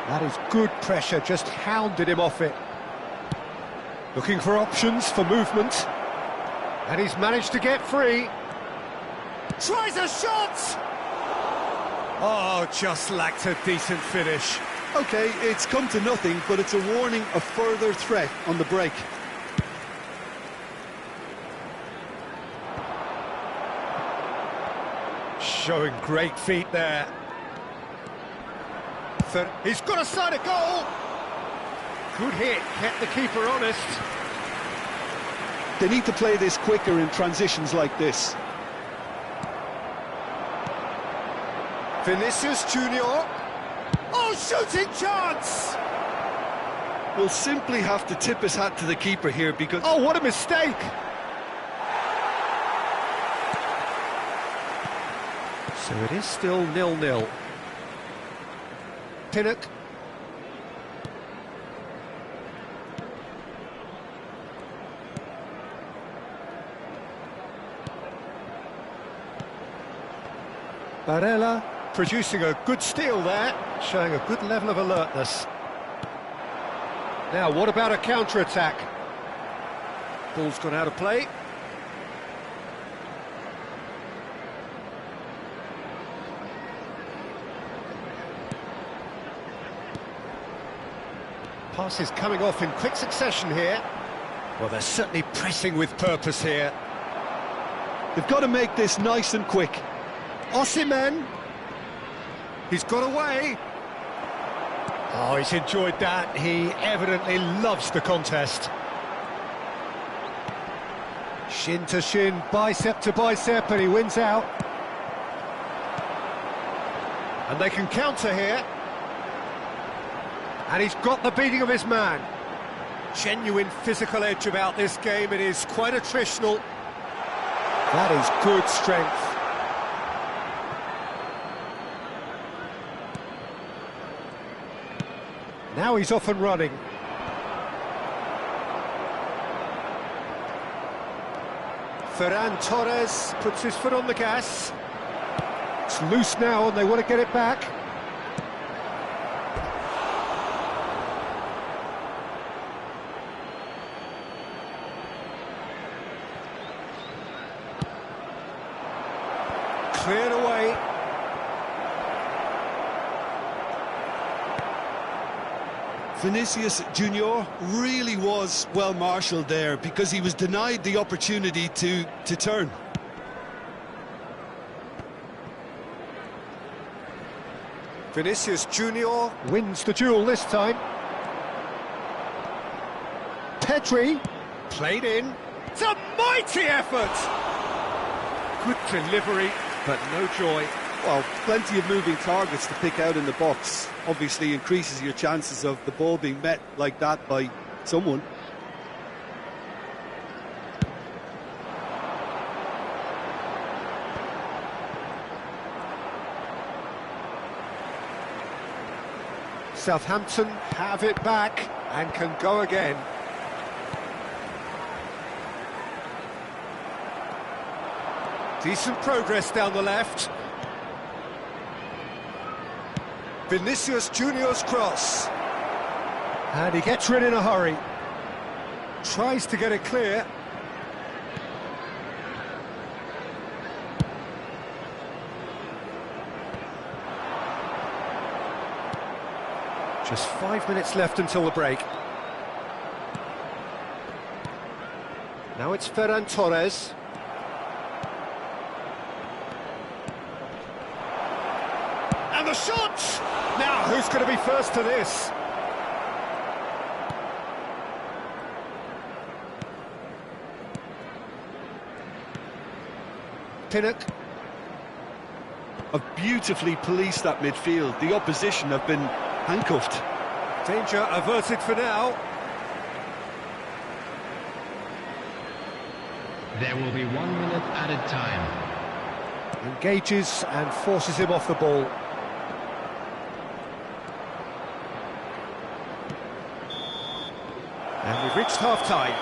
That is good pressure, just hounded him off it. Looking for options for movement. And he's managed to get free. Tries a shot! Oh, just lacked a decent finish. OK, it's come to nothing, but it's a warning of further threat on the break. Showing great feet there. He's got a side of goal. Good hit, kept the keeper honest. They need to play this quicker in transitions like this. Vinicius Junior. Oh, shooting chance! We'll simply have to tip his hat to the keeper here because... Oh, what a mistake! So it is still 0-0. Pinnock. Barella producing a good steal there, showing a good level of alertness. Now, what about a counter-attack? Ball's gone out of play. Passes coming off in quick succession here. Well, they're certainly pressing with purpose here. They've got to make this nice and quick. Osimhen. He's got away. Oh, he's enjoyed that. He evidently loves the contest. Shin to shin, bicep to bicep, and he wins out. And they can counter here. And he's got the beating of his man. Genuine physical edge about this game. It is quite attritional. That is good strength. Now he's off and running. Ferran Torres puts his foot on the gas. It's loose now and they want to get it back. Cleared away. Vinicius Junior really was well marshalled there because he was denied the opportunity to turn. Vinicius Junior wins the duel this time. Pedri played in. It's a mighty effort. Good delivery, but no joy. Well, plenty of moving targets to pick out in the box. Obviously increases your chances of the ball being met like that by someone. Southampton have it back and can go again. Decent progress down the left. Vinicius Junior's cross. And he gets rid in a hurry. Tries to get it clear. Just 5 minutes left until the break. Now it's Ferran Torres. And the shot! Now, who's going to be first to this? Pinnock. Have beautifully policed that midfield. The opposition have been handcuffed. Danger averted for now. There will be 1 minute added time. Engages and forces him off the ball. And we've reached half-time.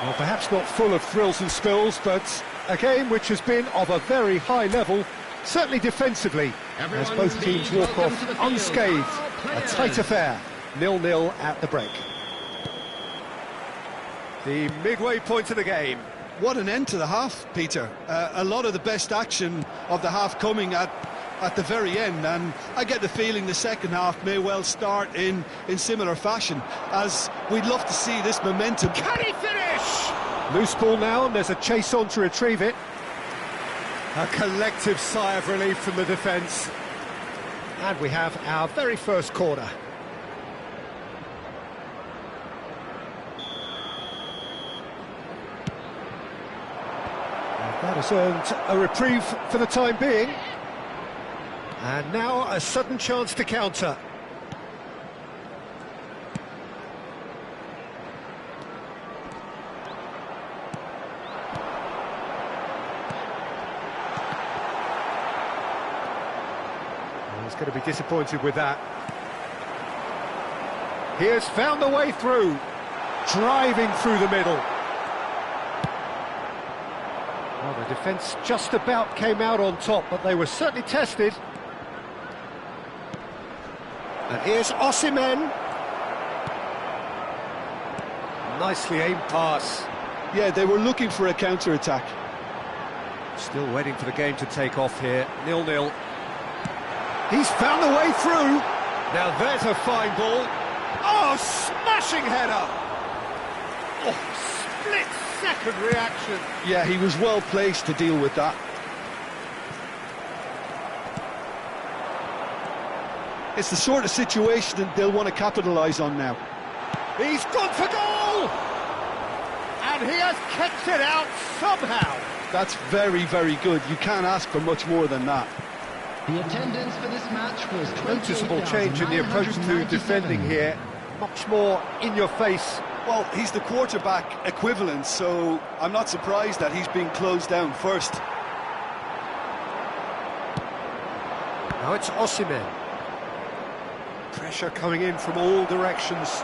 Well, perhaps not full of thrills and spills, but a game which has been of a very high level, certainly defensively, as both teams walk off unscathed. A tight affair, 0-0 at the break. The midway point of the game. What an end to the half, Peter. A lot of the best action of the half coming at the very end, and I get the feeling the second half may well start in similar fashion, as we'd love to see this momentum. Can he finish? Loose ball now, and there's a chase on to retrieve it. A collective sigh of relief from the defence. And we have our very first corner. And that has earned a reprieve for the time being. And now a sudden chance to counter. He's going to be disappointed with that. He has found the way through, driving through the middle. Well, the defence just about came out on top, but they were certainly tested. And here's Osimhen. Nicely aimed pass. Yeah, they were looking for a counter-attack. Still waiting for the game to take off here. 0-0. He's found the way through. Now there's a fine ball. Oh, smashing header. Oh, split-second reaction. Yeah, he was well placed to deal with that. It's the sort of situation that they'll want to capitalise on now. He's gone for goal! And he has kept it out somehow. That's very, very good. You can't ask for much more than that. The attendance for this match was noticeable change in the approach to defending here. Much more in your face. Well, he's the quarterback equivalent, so I'm not surprised that he's being closed down first. Now it's Osimhen. Pressure coming in from all directions.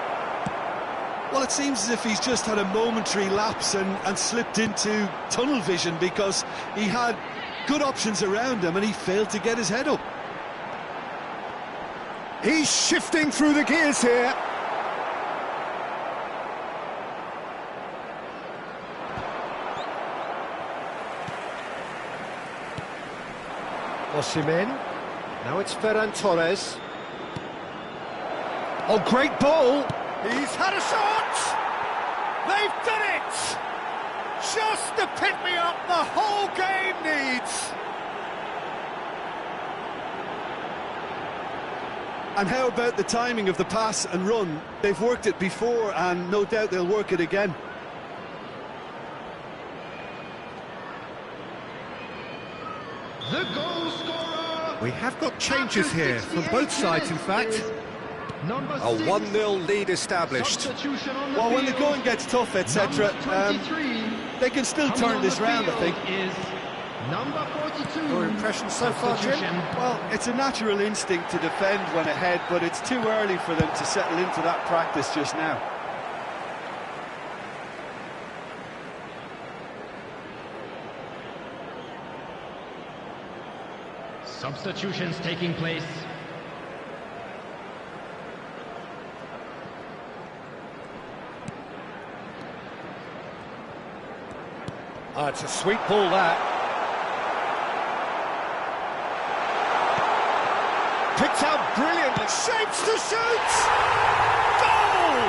Well, it seems as if he's just had a momentary lapse and slipped into tunnel vision, because he had good options around him and he failed to get his head up. He's shifting through the gears here. Osimhen. Now it's Ferran Torres. Oh, great ball. He's had a shot! They've done it! Just the pick-me-up the whole game needs! And how about the timing of the pass and run? They've worked it before and no doubt they'll work it again. The goal scorer! We have got changes here from both sides, in fact. A 1-0 lead established. Well, when the going gets tough, etc., they can still turn this round, I think. Is number 42. Your impression so far, Jim? Well, it's a natural instinct to defend when ahead, but it's too early for them to settle into that practice just now. Substitutions taking place. Oh, it's a sweet ball, that. Picked out brilliantly. Shapes to shoot! Goal!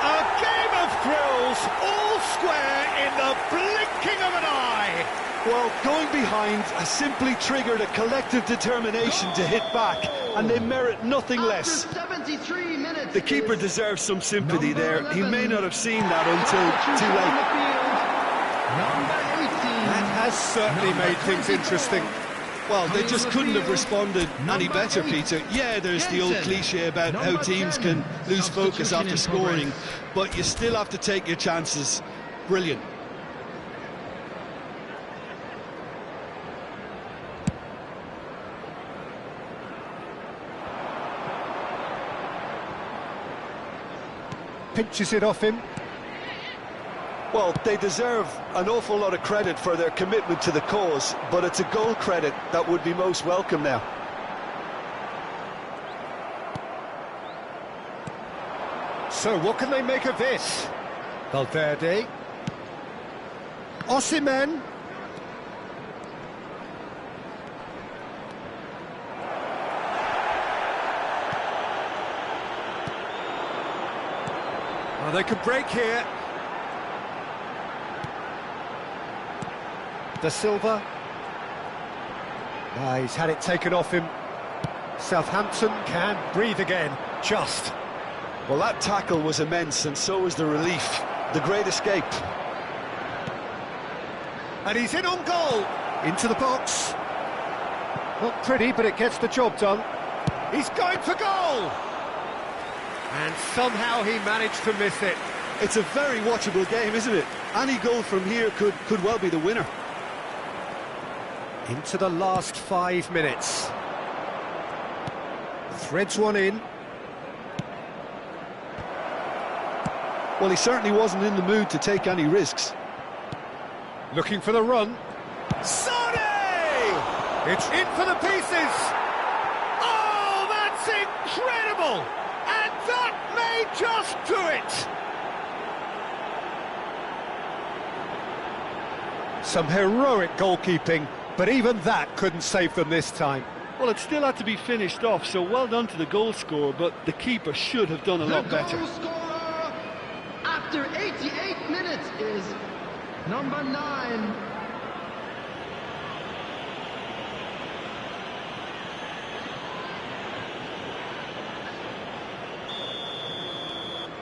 A game of thrills, all square in the blinking of an eye. Well, going behind has simply triggered a collective determination to hit back, and they merit nothing less. 73 minutes. The keeper deserves some sympathy there. He may not have seen that until too late. That has certainly made things interesting. Well, they just couldn't have responded any better, Peter. Yeah, there's the old cliche about how teams can lose focus after scoring, but you still have to take your chances. Brilliant. Pinches it off him. Well, they deserve an awful lot of credit for their commitment to the cause, but it's a goal credit that would be most welcome now. So what can they make of this? Valverde. Osimhen. Oh, they could break here. Da Silva. He's had it taken off him. Southampton can breathe again, just. Well, that tackle was immense, and so was the relief. The great escape. And he's in on goal. Into the box. Not pretty, but it gets the job done. He's going for goal. And somehow he managed to miss it. It's a very watchable game, isn't it? Any goal from here could well be the winner. Into the last 5 minutes. Threads one in. Well, he certainly wasn't in the mood to take any risks. Looking for the run. Sane! It's in for the pieces! Oh, that's incredible! And that may just do it! Some heroic goalkeeping, but even that couldn't save them this time. Well, it still had to be finished off, so well done to the goal scorer, but the keeper should have done a lot better. The goal scorer after 88 minutes is number 9.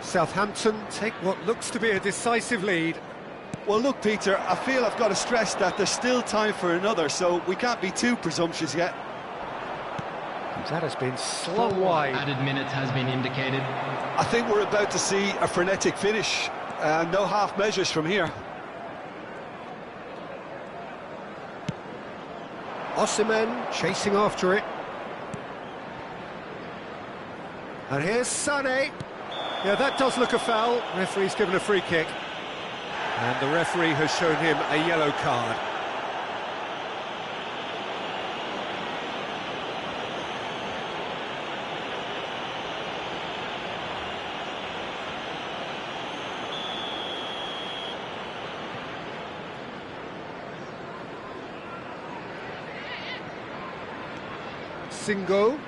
Southampton take what looks to be a decisive lead. Well, look, Peter, I feel I've got to stress that there's still time for another, so we can't be too presumptuous yet. That has been slung wide. Added minutes has been indicated. I think we're about to see a frenetic finish. No half measures from here. Osimhen chasing after it. And here's Sané. Yeah, that does look a foul. Referee's given a free kick. And the referee has shown him a yellow card. Singo.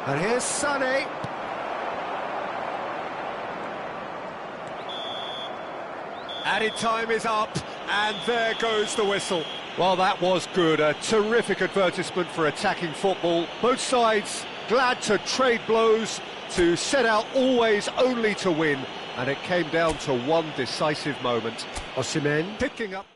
And here's Sané. Added time is up, and there goes the whistle. Well, that was good. A terrific advertisement for attacking football. Both sides glad to trade blows, to set out always only to win. And it came down to one decisive moment. Osimhen picking up...